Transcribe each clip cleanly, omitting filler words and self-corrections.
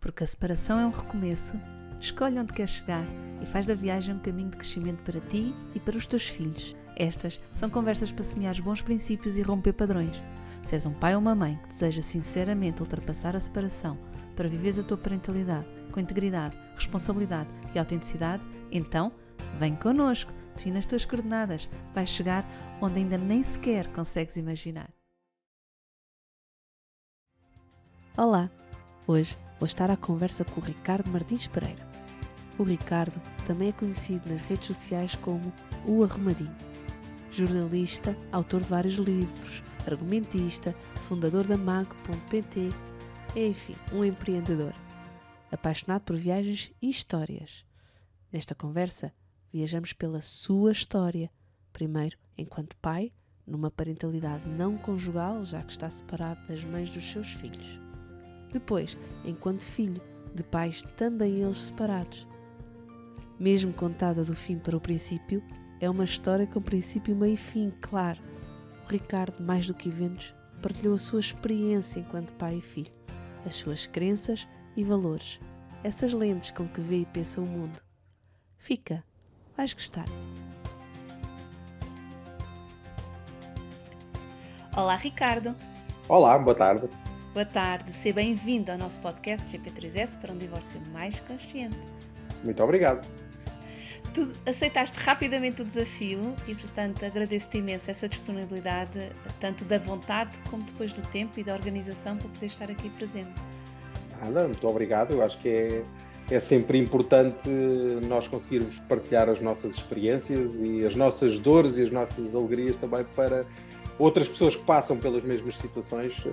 Porque a separação é um recomeço, escolhe onde queres chegar e faz da viagem um caminho de crescimento para ti e para os teus filhos. Estas são conversas para semear bons princípios e romper padrões. Se és um pai ou uma mãe que deseja sinceramente ultrapassar a separação para viveres a tua parentalidade com integridade, responsabilidade e autenticidade, então vem connosco, define as tuas coordenadas, vais chegar onde ainda nem sequer consegues imaginar. Olá! Hoje vou estar à conversa com o Ricardo Martins Pereira. O Ricardo também é conhecido nas redes sociais como o Arrumadinho. Jornalista, autor de vários livros, argumentista, fundador da Mag.pt, enfim, um empreendedor. Apaixonado por viagens e histórias. Nesta conversa, viajamos pela sua história. Primeiro, enquanto pai, numa parentalidade não conjugal, já que está separado das mães dos seus filhos. Depois, enquanto filho, de pais também eles separados. Mesmo contada do fim para o princípio, é uma história com princípio, meio e fim, claro. O Ricardo, mais do que eventos, partilhou a sua experiência enquanto pai e filho, as suas crenças e valores, essas lentes com que vê e pensa o mundo. Fica, vais gostar. Olá, Ricardo. Olá, boa tarde. Boa tarde, seja bem-vindo ao nosso podcast GP3S para um divórcio mais consciente. Muito obrigado. Tu aceitaste rapidamente o desafio e, portanto, agradeço-te imenso essa disponibilidade, tanto da vontade como depois do tempo e da organização para poder estar aqui presente. Nada, muito obrigado. Eu acho que é sempre importante nós conseguirmos partilhar as nossas experiências e as nossas dores e as nossas alegrias também para outras pessoas que passam pelas mesmas situações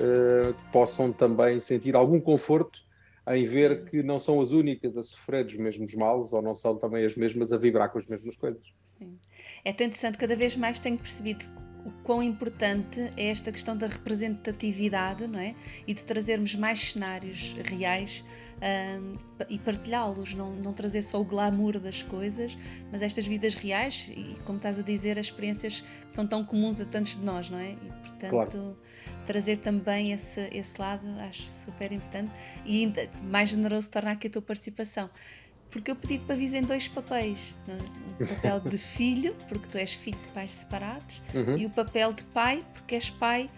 possam também sentir algum conforto em ver que não são as únicas a sofrer dos mesmos males ou não são também as mesmas a vibrar com as mesmas coisas. Sim. É tão interessante, cada vez mais tenho percebido o quão importante é esta questão da representatividade, não é? E de trazermos mais cenários reais e partilhá-los, não trazer só o glamour das coisas, mas estas vidas reais e, como estás a dizer, as experiências que são tão comuns a tantos de nós, não é? E, portanto, claro, trazer também esse lado acho super importante e ainda mais generoso torna aqui a tua participação. Porque eu pedi-te para vir em dois papéis, o papel de filho, porque tu és filho de pais separados, e o papel de pai, porque és pai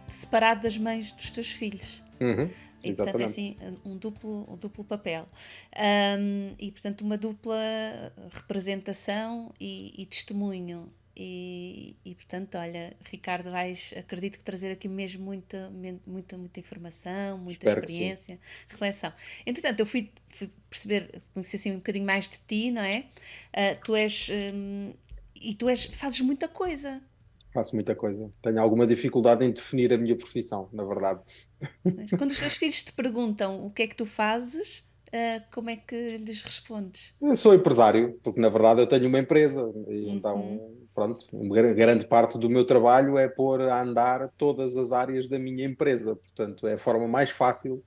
separado das mães dos teus filhos. E portanto é assim um duplo papel. E portanto uma dupla representação e testemunho. E portanto, olha, Ricardo, acredito que trazer aqui mesmo muita informação, muita Espero experiência, reflexão. Entretanto, eu fui perceber, conhecer assim um bocadinho mais de ti, não é? Fazes muita coisa. Faço muita coisa. Tenho alguma dificuldade em definir a minha profissão, na verdade. Quando os teus filhos te perguntam o que é que tu fazes, como é que lhes respondes? Eu sou empresário, porque na verdade eu tenho uma empresa e então, pronto, grande parte do meu trabalho é pôr a andar todas as áreas da minha empresa. Portanto, é a forma mais fácil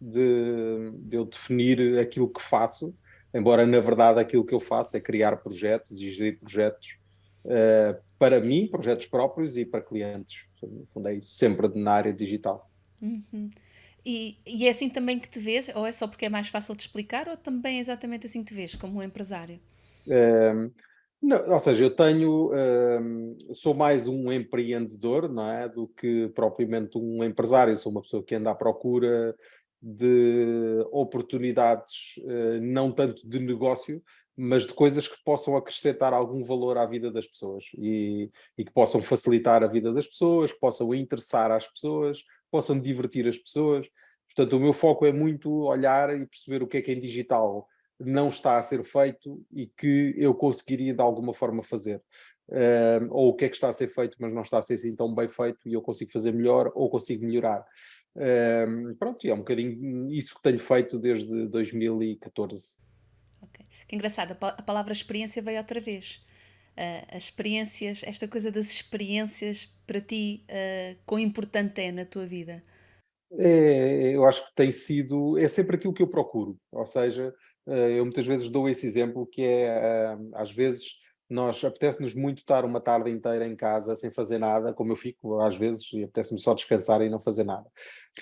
de eu definir aquilo que faço, embora na verdade aquilo que eu faço é criar projetos e gerir projetos para mim, projetos próprios e para clientes. No fundo é isso, sempre na área digital. E é assim também que te vês? Ou é só porque é mais fácil de explicar? Ou também é exatamente assim que te vês, como um empresário? Não, ou seja, sou mais um empreendedor, não é, do que propriamente um empresário. Sou uma pessoa que anda à procura de oportunidades, não tanto de negócio, mas de coisas que possam acrescentar algum valor à vida das pessoas e que possam facilitar a vida das pessoas, que possam interessar às pessoas, possam divertir as pessoas. Portanto, o meu foco é muito olhar e perceber o que é que em digital não está a ser feito e que eu conseguiria de alguma forma fazer. Ou o que é que está a ser feito, mas não está a ser assim tão bem feito e eu consigo fazer melhor ou consigo melhorar. Pronto, e é um bocadinho isso que tenho feito desde 2014. Okay. Que engraçado, a palavra experiência veio outra vez. As experiências, esta coisa das experiências, para ti, quão importante é na tua vida? Eu acho que tem sido, é sempre aquilo que eu procuro, ou seja, eu muitas vezes dou esse exemplo que é, às vezes Nós apetece-nos muito estar uma tarde inteira em casa sem fazer nada, como eu fico às vezes, e apetece-me só descansar e não fazer nada.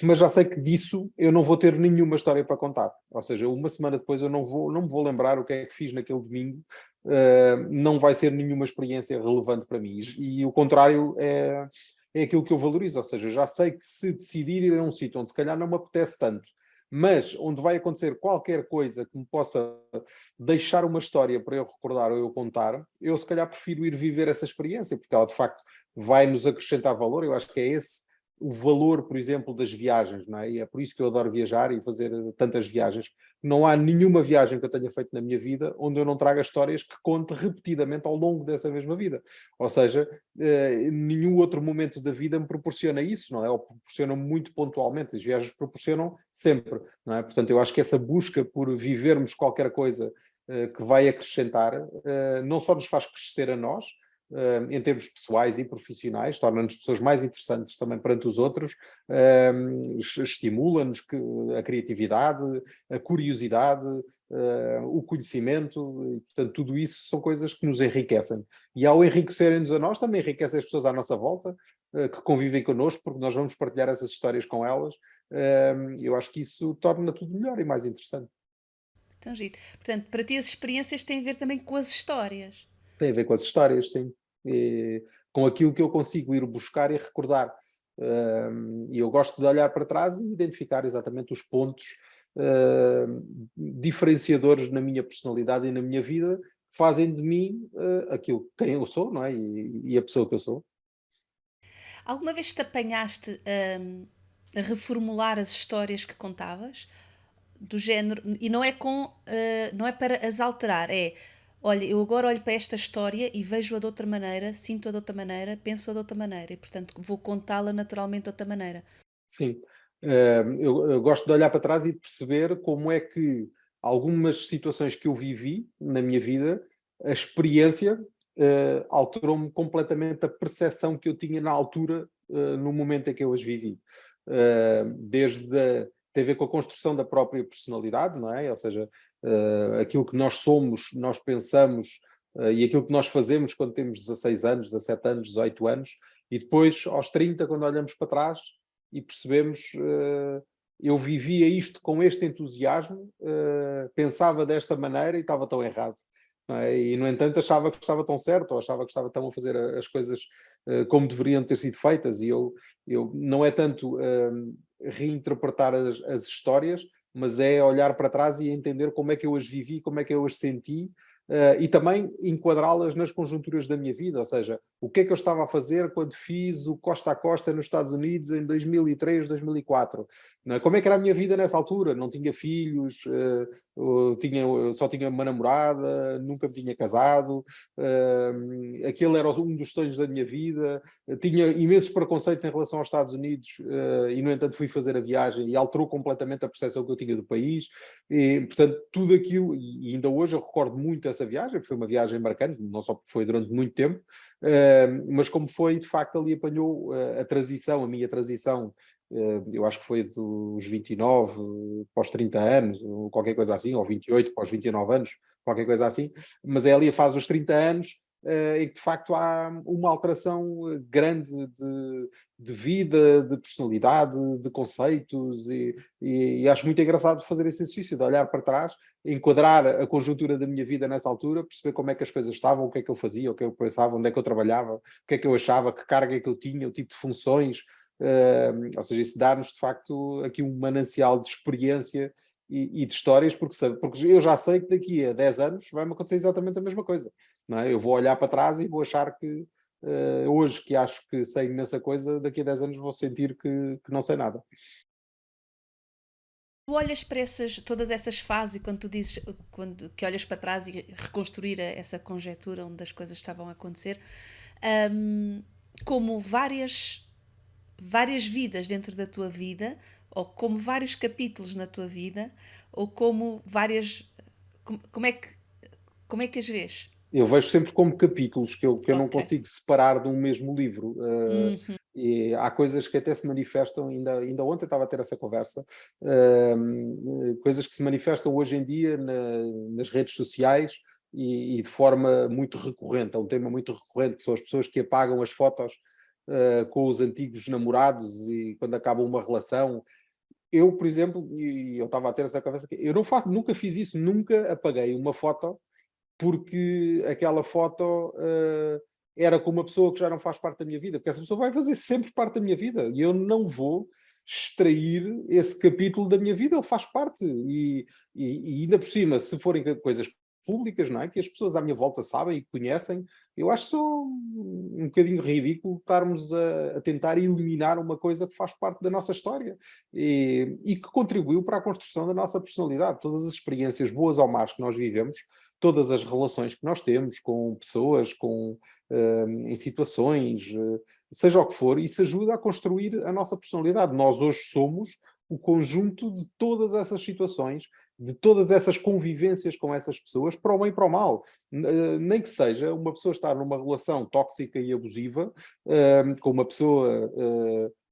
Mas já sei que disso eu não vou ter nenhuma história para contar. Ou seja, uma semana depois eu não me vou lembrar o que é que fiz naquele domingo, não vai ser nenhuma experiência relevante para mim. E o contrário é aquilo que eu valorizo. Ou seja, eu já sei que se decidir ir a um sítio onde se calhar não me apetece tanto, mas onde vai acontecer qualquer coisa que me possa deixar uma história para eu recordar ou eu contar, eu se calhar prefiro ir viver essa experiência, porque ela de facto vai nos acrescentar valor. Eu acho que é esse o valor, por exemplo, das viagens, não é? E é por isso que eu adoro viajar e fazer tantas viagens. Não há nenhuma viagem que eu tenha feito na minha vida onde eu não traga histórias que conte repetidamente ao longo dessa mesma vida. Ou seja, nenhum outro momento da vida me proporciona isso, não é? Ou proporciona muito pontualmente. As viagens proporcionam sempre, não é? Portanto, eu acho que essa busca por vivermos qualquer coisa que vai acrescentar, não só nos faz crescer a nós, em termos pessoais e profissionais, torna-nos pessoas mais interessantes também perante os outros, estimula-nos a criatividade, a curiosidade, o conhecimento, e, portanto, tudo isso são coisas que nos enriquecem. E ao enriquecerem-nos a nós, também enriquecem as pessoas à nossa volta, que convivem connosco, porque nós vamos partilhar essas histórias com elas. Eu acho que isso torna tudo melhor e mais interessante. Tão giro. Portanto, para ti as experiências têm a ver também com as histórias. Tem a ver com as histórias, sim. E com aquilo que eu consigo ir buscar e recordar. E eu gosto de olhar para trás e identificar exatamente os pontos diferenciadores na minha personalidade e na minha vida, que fazem de mim aquilo quem eu sou, não é? E a pessoa que eu sou. Alguma vez te apanhaste a reformular as histórias que contavas? Do género, e não é não é para as alterar, é, olha, eu agora olho para esta história e vejo-a de outra maneira, sinto-a de outra maneira, penso-a de outra maneira, e portanto vou contá-la naturalmente de outra maneira. Sim. Eu gosto de olhar para trás e de perceber como é que algumas situações que eu vivi na minha vida, a experiência alterou-me completamente a percepção que eu tinha na altura, no momento em que eu as vivi. Tem a ver com a construção da própria personalidade, não é? Ou seja, aquilo que nós somos, nós pensamos, e aquilo que nós fazemos quando temos 16 anos, 17 anos, 18 anos, e depois, aos 30, quando olhamos para trás, e percebemos, eu vivia isto com este entusiasmo, pensava desta maneira e estava tão errado. Não é? E, no entanto, achava que estava tão certo, ou achava que estava tão a fazer as coisas como deveriam ter sido feitas. E eu não é tanto reinterpretar as histórias, mas é olhar para trás e entender como é que eu as vivi, como é que eu as senti, e também enquadrá-las nas conjunturas da minha vida, ou seja, o que é que eu estava a fazer quando fiz o Costa a Costa nos Estados Unidos em 2003, 2004? Não é? Como é que era a minha vida nessa altura? Não tinha filhos, eu só tinha uma namorada, nunca me tinha casado, aquele era um dos sonhos da minha vida, tinha imensos preconceitos em relação aos Estados Unidos, e no entanto fui fazer a viagem e alterou completamente a percepção que eu tinha do país. E, portanto, tudo aquilo, e ainda hoje eu recordo muito essa viagem, porque foi uma viagem marcante, não só porque foi durante muito tempo, mas como foi, de facto, ali apanhou a transição, a minha transição, eu acho que foi dos 29 para os 30 anos, ou qualquer coisa assim, ou 28 para os 29 anos, qualquer coisa assim, mas é ali a fase dos 30 anos, em que de facto há uma alteração grande de vida, de personalidade, de conceitos, e acho muito engraçado fazer esse exercício, de olhar para trás, enquadrar a conjuntura da minha vida nessa altura, perceber como é que as coisas estavam, o que é que eu fazia, o que é que eu pensava, onde é que eu trabalhava, o que é que eu achava, que carga é que eu tinha, o tipo de funções, ou seja, isso dá-nos de facto aqui um manancial de experiência e de histórias, porque eu já sei que daqui a 10 anos vai-me acontecer exatamente a mesma coisa. Não é? Eu vou olhar para trás e vou achar que hoje que acho que sei imensa coisa, daqui a 10 anos vou sentir que não sei nada. Tu olhas para todas essas fases e quando tu dizes que olhas para trás e reconstruir essa conjetura onde as coisas estavam a acontecer, hum, como várias vidas dentro da tua vida, ou como vários capítulos na tua vida, ou como várias. Como é como é que as vês? Eu vejo sempre como capítulos que eu não Ok. consigo separar de um mesmo livro. Uhum. E há coisas que até se manifestam, ainda ontem estava a ter essa conversa, coisas que se manifestam hoje em dia nas redes sociais, e de forma muito recorrente. É um tema muito recorrente, que são as pessoas que apagam as fotos com os antigos namorados e quando acaba uma relação. Eu, por exemplo, e eu estava a ter essa conversa aqui, eu não faço, nunca fiz isso, nunca apaguei uma foto porque aquela foto era com uma pessoa que já não faz parte da minha vida, porque essa pessoa vai fazer sempre parte da minha vida e eu não vou extrair esse capítulo da minha vida, ele faz parte e ainda por cima, se forem coisas públicas, não é? Que as pessoas à minha volta sabem e conhecem, eu acho só um bocadinho ridículo estarmos a tentar eliminar uma coisa que faz parte da nossa história e que contribuiu para a construção da nossa personalidade. Todas as experiências boas ou más que nós vivemos, todas as relações que nós temos com pessoas, em situações, seja o que for, isso ajuda a construir a nossa personalidade. Nós hoje somos o conjunto de todas essas situações, de todas essas convivências com essas pessoas, para o bem e para o mal. Nem que seja uma pessoa estar numa relação tóxica e abusiva, com uma pessoa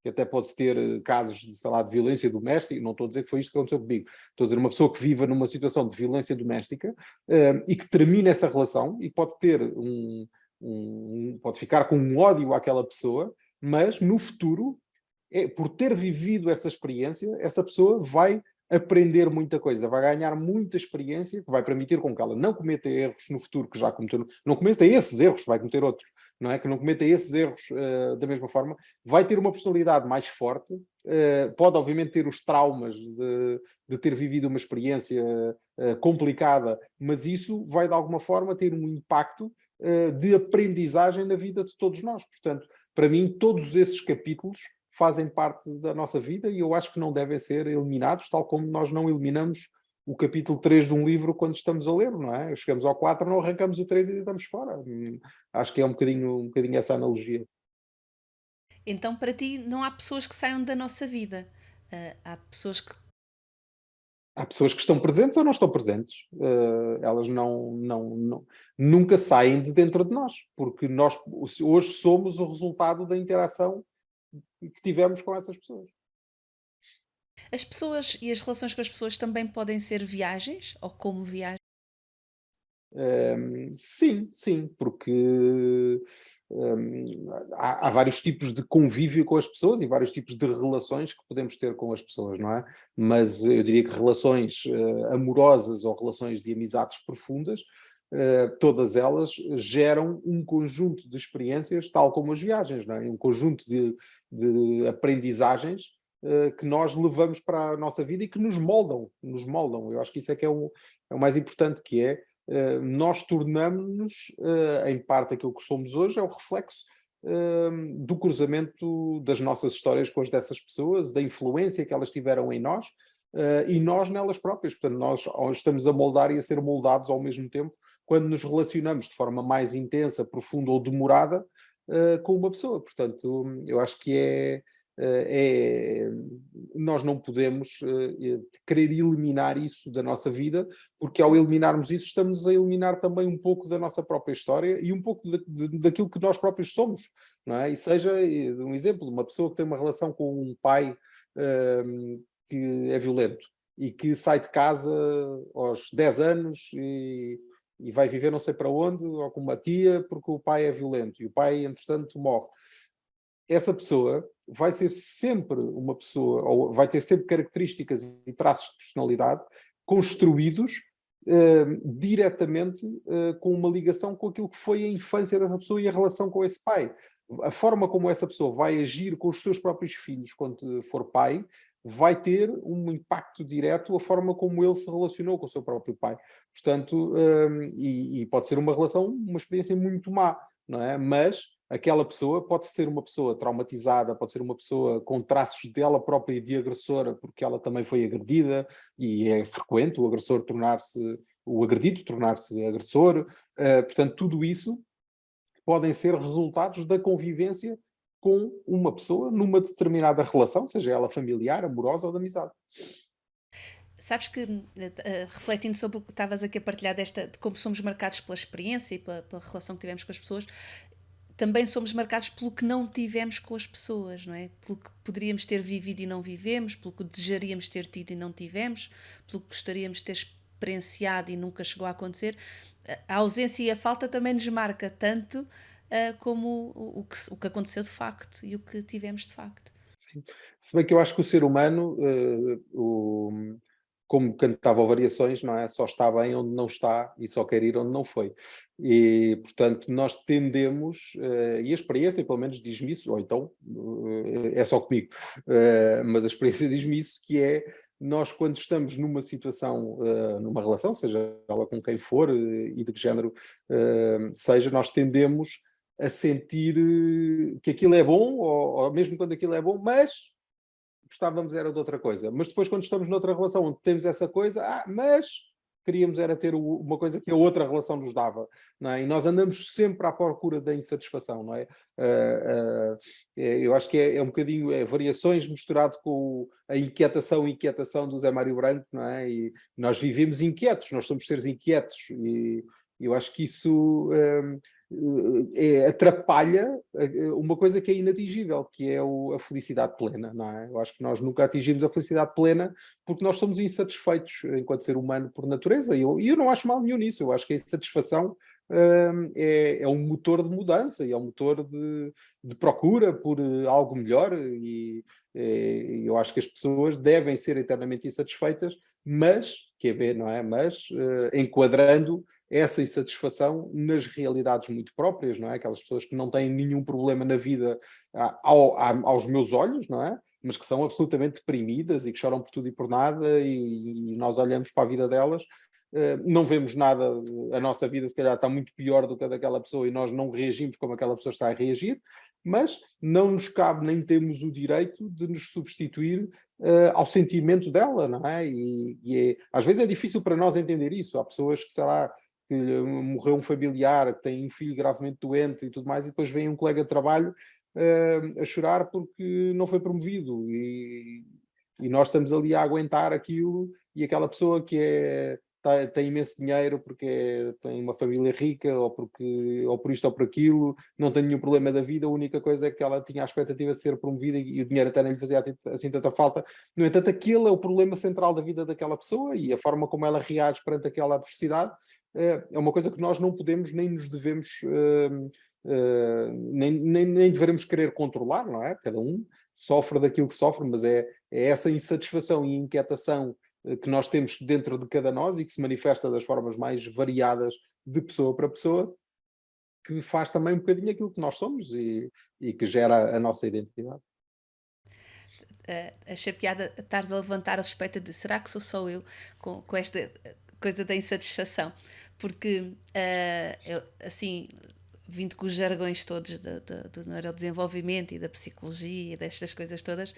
que até pode ter casos de, sei lá, de violência doméstica, não estou a dizer que foi isto que aconteceu comigo, estou a dizer uma pessoa que viva numa situação de violência doméstica e que termina essa relação e pode ter pode ficar com um ódio àquela pessoa, mas no futuro, por ter vivido essa experiência, essa pessoa vai aprender muita coisa, vai ganhar muita experiência que vai permitir com que ela não cometa erros no futuro que já cometeu, não cometa esses erros, vai cometer outros, não é? Que não cometa esses erros da mesma forma, vai ter uma personalidade mais forte, pode obviamente ter os traumas de ter vivido uma experiência complicada, mas isso vai de alguma forma ter um impacto de aprendizagem na vida de todos nós. Portanto, para mim, todos esses capítulos fazem parte da nossa vida e eu acho que não devem ser eliminados, tal como nós não eliminamos o capítulo 3 de um livro quando estamos a ler, não é? Chegamos ao 4, não arrancamos o 3 e deitamos fora. Acho que é um bocadinho essa analogia. Então, para ti, não há pessoas que saiam da nossa vida. Há pessoas que. Há pessoas que estão presentes ou não estão presentes. Elas nunca saem de dentro de nós, porque nós hoje somos o resultado da interação que tivemos com essas pessoas. As pessoas e as relações com as pessoas também podem ser viagens, ou como viagens. Sim, porque há vários tipos de convívio com as pessoas e vários tipos de relações que podemos ter com as pessoas, não é? Mas eu diria que relações amorosas ou relações de amizades profundas, todas elas geram um conjunto de experiências, tal como as viagens, não é? Um conjunto de aprendizagens que nós levamos para a nossa vida e que nos moldam. Eu acho que isso é que é o mais importante, que é nós tornamos-nos, em parte aquilo que somos hoje, é o reflexo do cruzamento das nossas histórias com as dessas pessoas, da influência que elas tiveram em nós e nós nelas próprias. Portanto, nós estamos a moldar e a ser moldados ao mesmo tempo quando nos relacionamos de forma mais intensa, profunda ou demorada com uma pessoa. Portanto, eu acho que nós não podemos querer eliminar isso da nossa vida, porque ao eliminarmos isso estamos a eliminar também um pouco da nossa própria história e um pouco daquilo que nós próprios somos, não é? E seja um exemplo, uma pessoa que tem uma relação com um pai que é violento e que sai de casa aos 10 anos e vai viver não sei para onde, ou com uma tia, porque o pai é violento e o pai, entretanto, morre. Essa pessoa vai ser sempre uma pessoa, ou vai ter sempre características e traços de personalidade construídos diretamente com uma ligação com aquilo que foi a infância dessa pessoa e a relação com esse pai. A forma como essa pessoa vai agir com os seus próprios filhos quando for pai vai ter um impacto direto a forma como ele se relacionou com o seu próprio pai. Portanto, e pode ser uma relação, uma experiência muito má, não é? Mas aquela pessoa pode ser uma pessoa traumatizada, pode ser uma pessoa com traços dela própria de agressora, porque ela também foi agredida, e é frequente o agressor o agredido tornar-se agressor. Portanto, tudo isso podem ser resultados da convivência com uma pessoa numa determinada relação, seja ela familiar, amorosa ou de amizade. Sabes que, refletindo sobre o que estavas aqui a partilhar de como somos marcados pela experiência e pela relação que tivemos com as pessoas, também somos marcados pelo que não tivemos com as pessoas, não é? Pelo que poderíamos ter vivido e não vivemos, pelo que desejaríamos ter tido e não tivemos, pelo que gostaríamos de ter experienciado e nunca chegou a acontecer. a ausência e a falta também nos marca tanto como o que aconteceu de facto e o que tivemos de facto. Sim. Se bem que eu acho que o ser humano, como cantava o Variações, não é? Só está bem onde não está e só quer ir onde não foi. E, portanto, nós tendemos, e a experiência pelo menos diz-me isso, ou então é só comigo, mas a experiência diz-me isso, que é nós quando estamos numa situação, numa relação, seja ela com quem for e de que género seja, nós tendemos a sentir que aquilo é bom, ou mesmo quando aquilo é bom, mas gostávamos era de outra coisa. Mas depois, quando estamos noutra relação onde temos essa coisa, mas queríamos era ter uma coisa que a outra relação nos dava, não é? E nós andamos sempre à procura da insatisfação, não é? Eu acho que é um bocadinho variações misturado com a inquietação do Zé Mário Branco, não é? E nós vivemos inquietos, nós somos seres inquietos e eu acho que isso atrapalha uma coisa que é inatingível, que é a felicidade plena, não é? Eu acho que nós nunca atingimos a felicidade plena porque nós somos insatisfeitos enquanto ser humano por natureza, e eu não acho mal nenhum nisso. Eu acho que a insatisfação é um motor de mudança e é um motor de procura por algo melhor, e eu acho que as pessoas devem ser eternamente insatisfeitas, mas, que é ver, não é? Mas enquadrando essa insatisfação nas realidades muito próprias, não é? Aquelas pessoas que não têm nenhum problema na vida aos meus olhos, não é? Mas que são absolutamente deprimidas e que choram por tudo e por nada, e nós olhamos para a vida delas, não vemos nada, a nossa vida se calhar está muito pior do que a daquela pessoa e nós não reagimos como aquela pessoa está a reagir, mas não nos cabe nem temos o direito de nos substituir ao sentimento dela, não é? Às vezes é difícil para nós entender isso. Há pessoas que, sei lá, que morreu um familiar, que tem um filho gravemente doente e tudo mais, e depois vem um colega de trabalho a chorar porque não foi promovido, e nós estamos ali a aguentar aquilo, e aquela pessoa que tem imenso dinheiro porque tem uma família rica, ou por isto ou por aquilo, não tem nenhum problema da vida, a única coisa é que ela tinha a expectativa de ser promovida e o dinheiro até nem lhe fazia assim tanta falta. No entanto, aquele é o problema central da vida daquela pessoa, e a forma como ela reage perante aquela adversidade é uma coisa que nós não podemos nem nos devemos nem devemos querer controlar, não é? Cada um sofre daquilo que sofre, mas é essa insatisfação e inquietação que nós temos dentro de cada nós e que se manifesta das formas mais variadas de pessoa para pessoa, que faz também um bocadinho aquilo que nós somos e que gera a nossa identidade. Achei piada estares a levantar a suspeita de será que sou só eu com esta coisa da insatisfação? Porque, assim, vindo com os jargões todos do neurodesenvolvimento e da psicologia e destas coisas todas,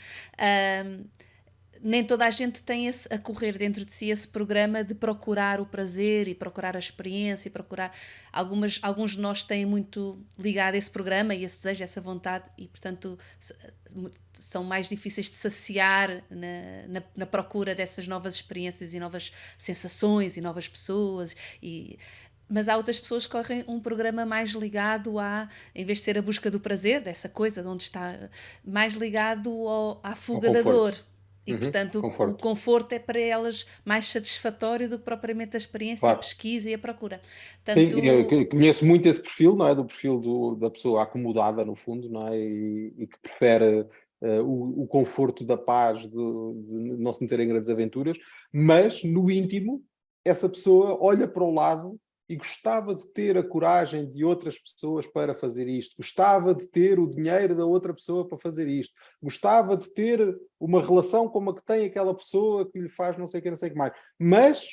nem toda a gente tem a correr dentro de si esse programa de procurar o prazer e procurar a experiência e procurar. Alguns de nós têm muito ligado a esse programa e esse desejo, essa vontade, e portanto são mais difíceis de saciar na procura dessas novas experiências e novas sensações e novas pessoas. Mas há outras pessoas que correm um programa mais ligado em vez de ser a busca do prazer, dessa coisa de onde está, mais ligado à fuga da dor. E, portanto, o conforto é para elas mais satisfatório do que propriamente a experiência, claro, a pesquisa e a procura. Tanto... Sim, eu conheço muito esse perfil, não é? Do perfil da pessoa acomodada, no fundo, não é? E que prefere o conforto da paz, de não se meter em grandes aventuras, mas, no íntimo, essa pessoa olha para o lado e gostava de ter a coragem de outras pessoas para fazer isto, gostava de ter o dinheiro da outra pessoa para fazer isto, gostava de ter uma relação como a que tem aquela pessoa que lhe faz não sei o que, não sei o que mais, mas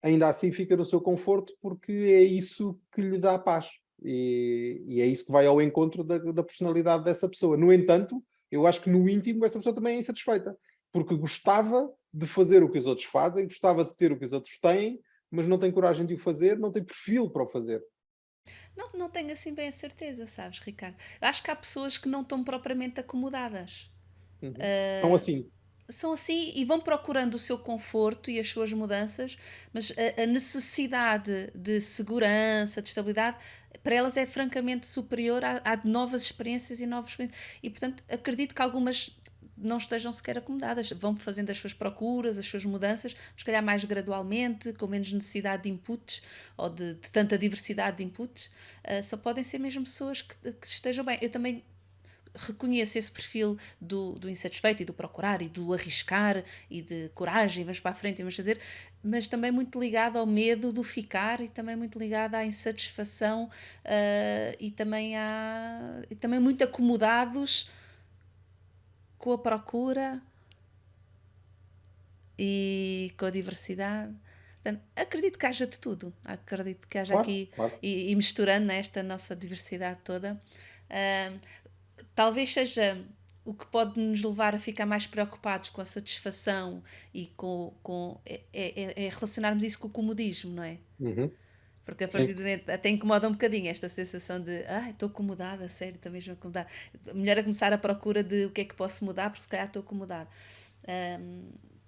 ainda assim fica no seu conforto porque é isso que lhe dá paz, e é isso que vai ao encontro da personalidade dessa pessoa. No entanto, eu acho que no íntimo essa pessoa também é insatisfeita, porque gostava de fazer o que os outros fazem, gostava de ter o que os outros têm, mas não tem coragem de o fazer, não tem perfil para o fazer. Não tenho assim bem a certeza, sabes, Ricardo? Eu acho que há pessoas que não estão propriamente acomodadas. São assim. São assim e vão procurando o seu conforto e as suas mudanças, mas a necessidade de segurança, de estabilidade, para elas é francamente superior a novas experiências e novos conhecimentos. E, portanto, acredito que algumas não estejam sequer acomodadas. Vão fazendo as suas procuras, as suas mudanças, se calhar mais gradualmente, com menos necessidade de inputs ou de tanta diversidade de inputs. Só podem ser mesmo pessoas que estejam bem. Eu também reconheço esse perfil do insatisfeito e do procurar e do arriscar e de coragem, vamos para a frente e vamos fazer, mas também muito ligado ao medo do ficar e também muito ligado à insatisfação e também muito acomodados com a procura e com a diversidade. Portanto, acredito que haja de tudo. Acredito que haja Claro, aqui, claro. e misturando esta nossa diversidade toda, talvez seja o que pode nos levar a ficar mais preocupados com a satisfação e é relacionarmos isso com o comodismo, não é? Uhum. Porque a Sim, partir do momento até incomoda um bocadinho esta sensação de estou acomodada, a sério, estou mesmo acomodada. Melhor é começar a procura de o que é que posso mudar, porque se calhar estou acomodada.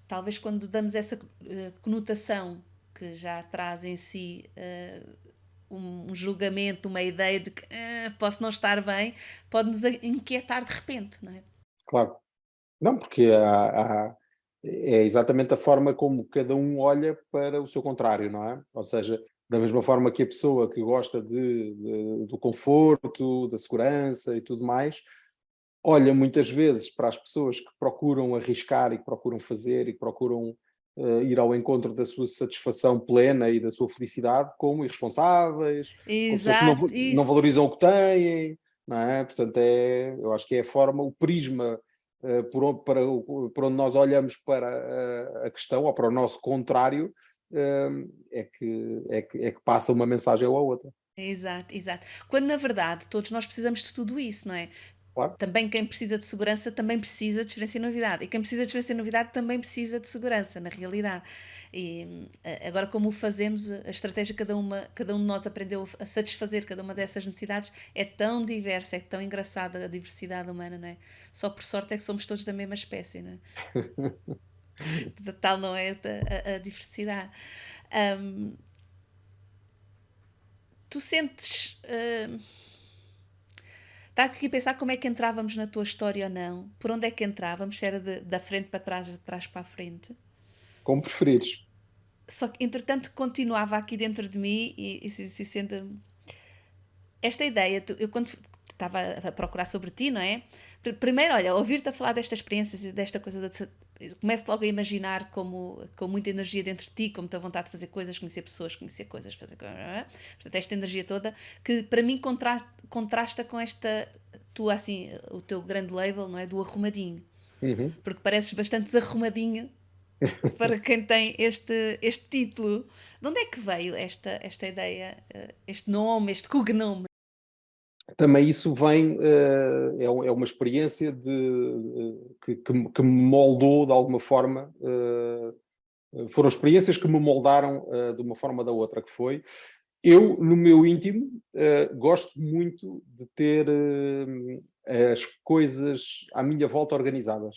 Talvez quando damos essa conotação que já traz em si um julgamento, uma ideia de que posso não estar bem, pode-nos inquietar de repente, não é? claro. Não, porque é exatamente a forma como cada um olha para o seu contrário, não é? Ou seja, da mesma forma que a pessoa que gosta do conforto, da segurança e tudo mais, olha muitas vezes para as pessoas que procuram arriscar e que procuram fazer e que procuram ir ao encontro da sua satisfação plena e da sua felicidade como irresponsáveis, como pessoas que Exato, não isso. valorizam o que têm, não é? Portanto, eu acho que é a forma, o prisma por onde nós olhamos para a questão, ou para o nosso contrário, é que passa uma mensagem ou a outra. Exato, exato. Quando na verdade todos nós precisamos de tudo isso, não é? Claro, Também quem precisa de segurança também precisa de experiência e novidade. E quem precisa de experiência e novidade também precisa de segurança, na realidade. E agora, como o fazemos, a estratégia que cada um de nós aprendeu a satisfazer cada uma dessas necessidades é tão diversa, é tão engraçada a diversidade humana, não é? Só por sorte é que somos todos da mesma espécie, não é? Tal não é a diversidade. Ahm, Tu sentes. Está aqui a pensar como é que entrávamos na tua história ou não? Por onde é que entrávamos? Se era da frente para trás, de trás para a frente? como preferires. Só que, entretanto, continuava aqui dentro de mim se sendo esta ideia. Eu, quando estava a procurar sobre ti, não é? Primeiro, olha, ouvir-te a falar destas experiências e desta coisa eu começo logo a imaginar com muita energia dentro de ti, com muita vontade de fazer coisas, conhecer pessoas, conhecer coisas, fazer coisas. Portanto, esta energia toda que para mim contrasta com esta tua, assim, o teu grande label, não é? Do arrumadinho. Uhum. Porque pareces bastante desarrumadinho para quem tem este título. De onde é que veio esta ideia, este nome, este cognome? Também isso vem, é uma experiência que me moldou de alguma forma. Foram experiências que me moldaram de uma forma ou da outra, que foi. Eu, no meu íntimo, gosto muito de ter as coisas à minha volta organizadas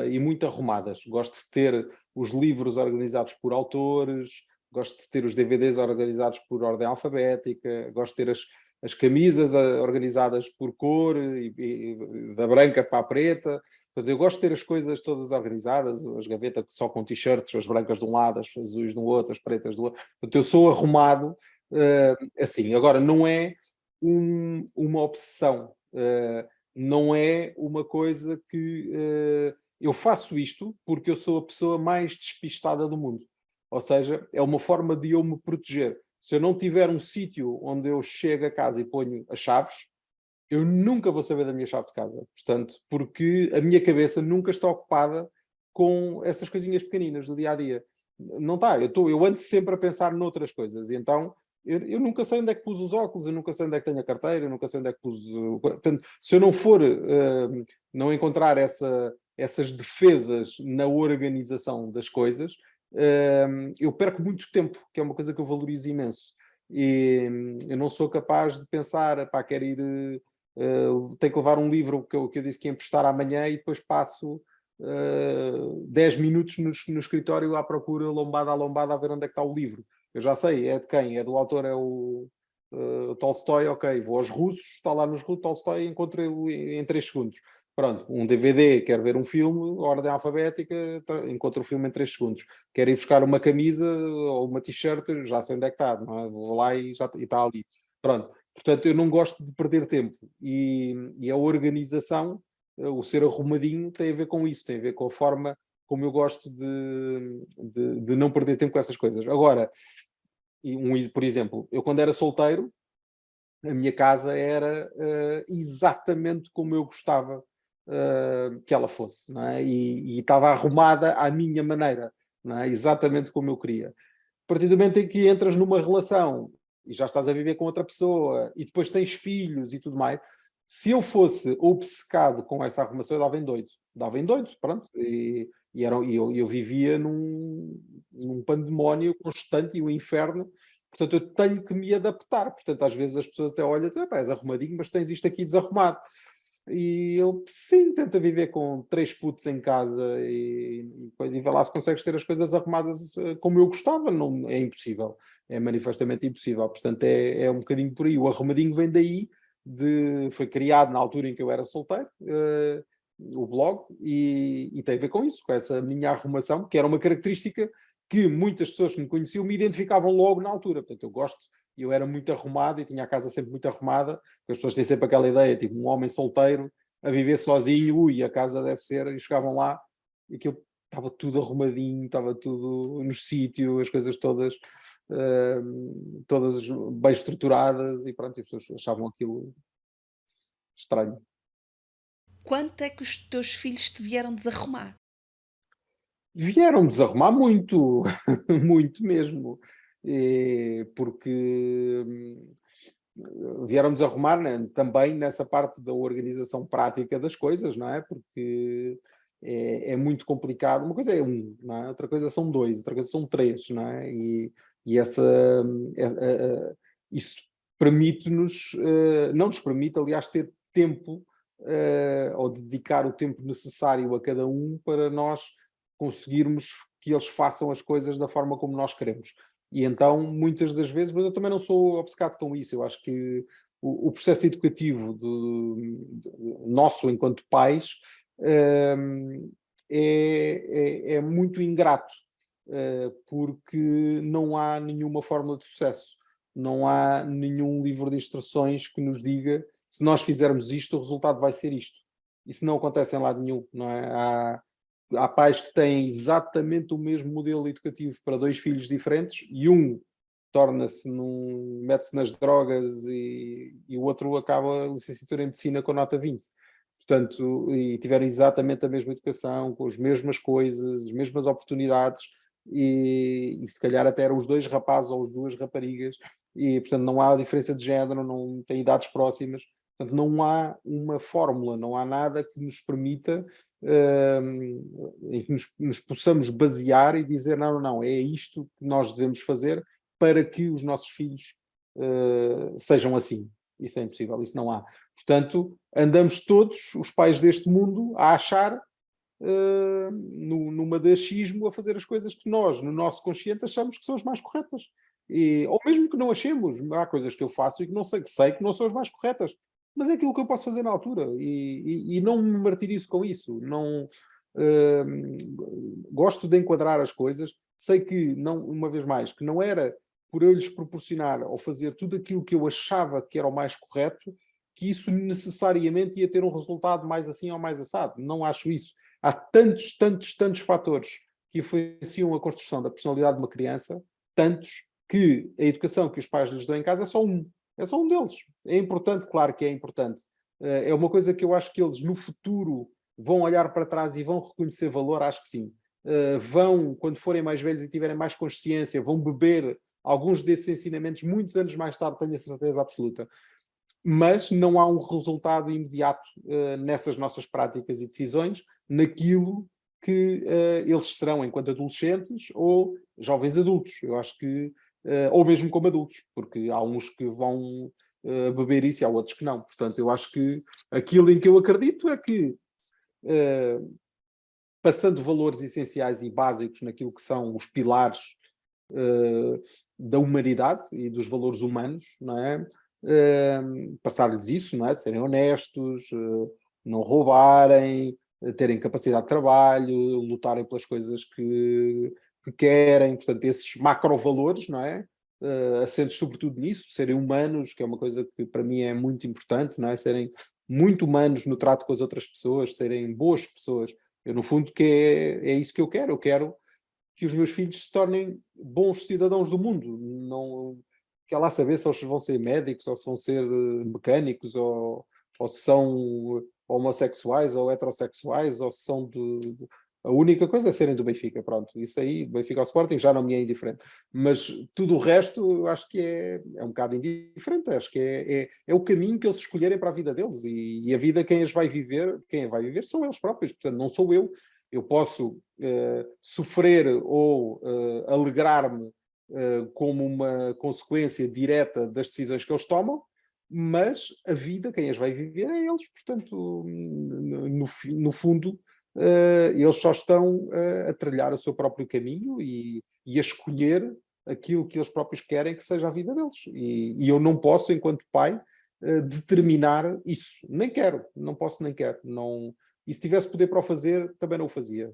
e muito arrumadas. Gosto de ter os livros organizados por autores, gosto de ter os DVDs organizados por ordem alfabética, gosto de ter as camisas organizadas por cor e da branca para a preta. Portanto, eu gosto de ter as coisas todas organizadas, as gavetas só com t-shirts, as brancas de um lado, as azuis de um outro, as pretas do outro. Portanto, eu sou arrumado assim. Agora, não é uma obsessão, não é uma coisa que eu faço isto porque eu sou a pessoa mais despistada do mundo. Ou seja, é uma forma de eu me proteger. Se eu não tiver um sítio onde eu chego a casa e ponho as chaves, eu nunca vou saber da minha chave de casa. Portanto, porque a minha cabeça nunca está ocupada com essas coisinhas pequeninas do dia a dia. Não está. Eu ando sempre a pensar noutras coisas. E então, eu nunca sei onde é que pus os óculos, eu nunca sei onde é que tenho a carteira, eu nunca sei onde é que pus. Portanto, se eu não for, não encontrar essas defesas na organização das coisas, eu perco muito tempo, que é uma coisa que eu valorizo imenso. E eu não sou capaz de pensar, pá, quero ir. Tenho que levar um livro que eu disse que ia emprestar amanhã e depois passo 10 minutos no escritório à procura, lombada a lombada, a ver onde é que está o livro. Eu já sei, é de quem? É do autor, é o Tolstói, ok. Vou aos russos, está lá nos russos, Tolstói, encontro-o em 3 segundos. Pronto, um DVD, quer ver um filme, ordem alfabética, encontra o filme em 3 segundos. Quer ir buscar uma camisa ou uma t-shirt, já sei onde é que está, não é? Vou lá e já está ali. Pronto. Portanto, eu não gosto de perder tempo. E a organização, o ser arrumadinho, tem a ver com isso, tem a ver com a forma como eu gosto de não perder tempo com essas coisas. Agora, por exemplo, eu quando era solteiro, a minha casa era exatamente como eu gostava que ela fosse, não é? E estava arrumada à minha maneira, não é? Exatamente como eu queria. A partir do momento em que entras numa relação e já estás a viver com outra pessoa e depois tens filhos e tudo mais, se eu fosse obcecado com essa arrumação, eu dava em doido, pronto. Eu vivia num pandemónio constante e um inferno. Portanto, eu tenho que me adaptar. Portanto, às vezes as pessoas até olham e dizem, és arrumadinho, mas tens isto aqui desarrumado. E eu, sim, tento viver com 3 putos em casa e vê lá se consegues ter as coisas arrumadas como eu gostava. Não, é impossível. É manifestamente impossível. Portanto, é um bocadinho por aí. O arrumadinho vem daí, foi criado na altura em que eu era solteiro, o blog, e tem a ver com isso, com essa minha arrumação, que era uma característica que muitas pessoas que me conheciam me identificavam logo na altura. Portanto, eu era muito arrumado e tinha a casa sempre muito arrumada, porque as pessoas têm sempre aquela ideia, tipo, um homem solteiro a viver sozinho, ui, a casa deve ser, e chegavam lá e aquilo estava tudo arrumadinho, estava tudo no sítio, as coisas todas bem estruturadas, e pronto, e as pessoas achavam aquilo estranho. Quanto é que os teus filhos te vieram desarrumar? Vieram desarrumar muito, muito mesmo, porque vieram desarrumar, né, também nessa parte da organização prática das coisas, não é? Porque é muito complicado. Uma coisa é um, não é? Outra coisa são dois, outra coisa são três, não é? E isso permite-nos, não nos permite, aliás, ter tempo ou dedicar o tempo necessário a cada um para nós conseguirmos que eles façam as coisas da forma como nós queremos. E então, muitas das vezes, mas eu também não sou obcecado com isso, eu acho que o processo educativo nosso enquanto pais é muito ingrato, porque não há nenhuma fórmula de sucesso, não há nenhum livro de instruções que nos diga se nós fizermos isto, o resultado vai ser isto. Isso não acontece em lado nenhum, não é? Há pais que têm exatamente o mesmo modelo educativo para 2 filhos diferentes e um mete-se nas drogas e o outro acaba a licenciatura em medicina com nota 20. Portanto, e tiveram exatamente a mesma educação, com as mesmas coisas, as mesmas oportunidades e se calhar até eram os 2 rapazes ou as 2 raparigas e, portanto, não há diferença de género, não têm idades próximas. Portanto, não há uma fórmula, não há nada que nos permita em que nos possamos basear e dizer não, é isto que nós devemos fazer para que os nossos filhos sejam assim. Isso é impossível, isso não há. Portanto, andamos todos, os pais deste mundo, a achar numa de achismo a fazer as coisas que nós, no nosso consciente, achamos que são as mais corretas. Ou mesmo que não achemos, há coisas que eu faço e que sei que não são as mais corretas, mas é aquilo que eu posso fazer na altura e não me martirizo com isso. Não gosto de enquadrar as coisas. Sei que, não, uma vez mais, que não era por eu lhes proporcionar ou fazer tudo aquilo que eu achava que era o mais correto, que isso necessariamente ia ter um resultado mais assim ou mais assado. Não acho isso. Há tantos fatores que influenciam a construção da personalidade de uma criança, tantos, que a educação que os pais lhes dão em casa é só um. É só um deles. É importante, claro que é importante. É uma coisa que eu acho que eles no futuro vão olhar para trás e vão reconhecer valor, acho que sim. Vão, quando forem mais velhos e tiverem mais consciência, vão beber alguns desses ensinamentos muitos anos mais tarde, tenho a certeza absoluta. Mas não há um resultado imediato nessas nossas práticas e decisões, naquilo que eles serão enquanto adolescentes ou jovens adultos. Eu acho que ou mesmo como adultos, porque há uns que vão beber isso e há outros que não. Portanto, eu acho que aquilo em que eu acredito é que, passando valores essenciais e básicos naquilo que são os pilares da humanidade e dos valores humanos, não é? Passar-lhes isso, não é? De serem honestos, não roubarem, terem capacidade de trabalho, lutarem pelas coisas que querem, portanto, esses macrovalores, não é? Assentes sobretudo nisso, serem humanos, que é uma coisa que para mim é muito importante, não é? Serem muito humanos no trato com as outras pessoas, serem boas pessoas. Eu, no fundo, que é isso que eu quero. Eu quero que os meus filhos se tornem bons cidadãos do mundo. Não quer lá saber se eles vão ser médicos, ou se vão ser mecânicos, ou se são homossexuais ou heterossexuais, ou se são a única coisa é serem do Benfica, pronto. Isso aí, Benfica ou Sporting, já não me é indiferente. Mas tudo o resto, eu acho que é um bocado indiferente. Acho que é o caminho que eles escolherem para a vida deles. E a vida, quem a vai viver são eles próprios. Portanto, não sou eu. Eu posso sofrer ou alegrar-me como uma consequência direta das decisões que eles tomam, mas a vida, quem as vai viver é eles. Portanto, no fundo, eles só estão a trilhar o seu próprio caminho e a escolher aquilo que eles próprios querem que seja a vida deles. E eu não posso, enquanto pai, determinar isso. Nem quero, não posso nem quero. Não, e se tivesse poder para o fazer, também não o fazia.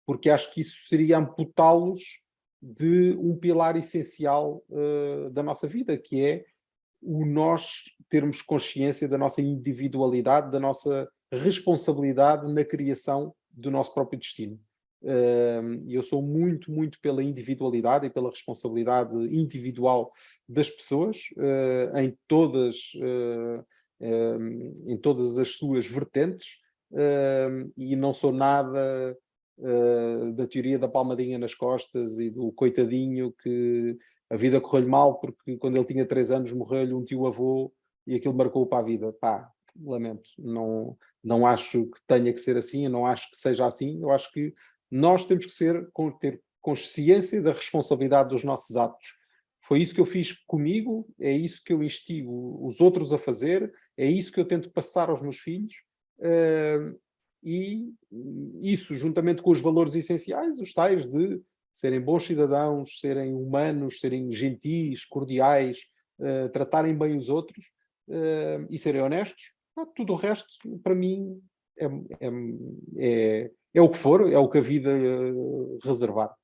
Porque acho que isso seria amputá-los de um pilar essencial da nossa vida, que é o nós termos consciência da nossa individualidade, da nossa responsabilidade na criação do nosso próprio destino. E eu sou muito, muito pela individualidade e pela responsabilidade individual das pessoas em todas as suas vertentes, e não sou nada da teoria da palmadinha nas costas e do coitadinho que a vida correu-lhe mal porque quando ele tinha 3 anos morreu-lhe um tio-avô e aquilo marcou para a vida. Pá, lamento. Não acho que tenha que ser assim, eu não acho que seja assim. Eu acho que nós temos que ter consciência da responsabilidade dos nossos atos. Foi isso que eu fiz comigo, é isso que eu instigo os outros a fazer, é isso que eu tento passar aos meus filhos. E isso, juntamente com os valores essenciais, os tais de serem bons cidadãos, serem humanos, serem gentis, cordiais, tratarem bem os outros e serem honestos, tudo o resto, para mim, é o que for, é o que a vida reservar.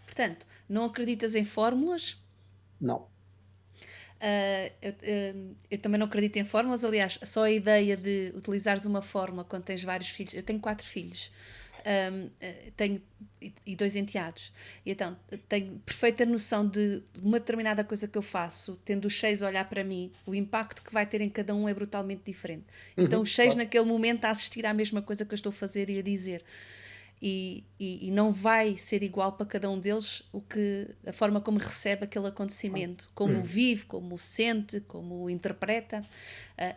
Portanto, não acreditas em fórmulas? Não. Eu também não acredito em fórmulas, aliás, só a ideia de utilizares uma fórmula quando tens vários filhos. Eu tenho 4 filhos, tenho e 2 enteados, e então tenho perfeita noção de uma determinada coisa que eu faço, tendo os 6 a olhar para mim, o impacto que vai ter em cada um é brutalmente diferente. Então, os 6 claro. naquele momento a assistir à mesma coisa que eu estou a fazer e a dizer. E não vai ser igual para cada um deles a forma como recebe aquele acontecimento, como o vive, como o sente, como o interpreta.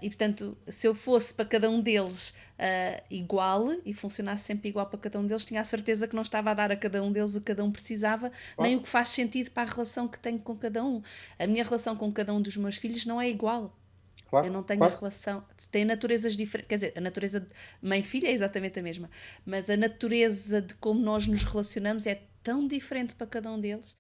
E portanto, se eu fosse para cada um deles igual e funcionasse sempre igual para cada um deles, tinha a certeza que não estava a dar a cada um deles o que cada um precisava, nem o que faz sentido para a relação que tenho com cada um. A minha relação com cada um dos meus filhos não é igual. Claro, Eu não tenho claro. a relação. Tem naturezas diferentes. Quer dizer, a natureza de mãe-filha é exatamente a mesma. Mas a natureza de como nós nos relacionamos é tão diferente para cada um deles.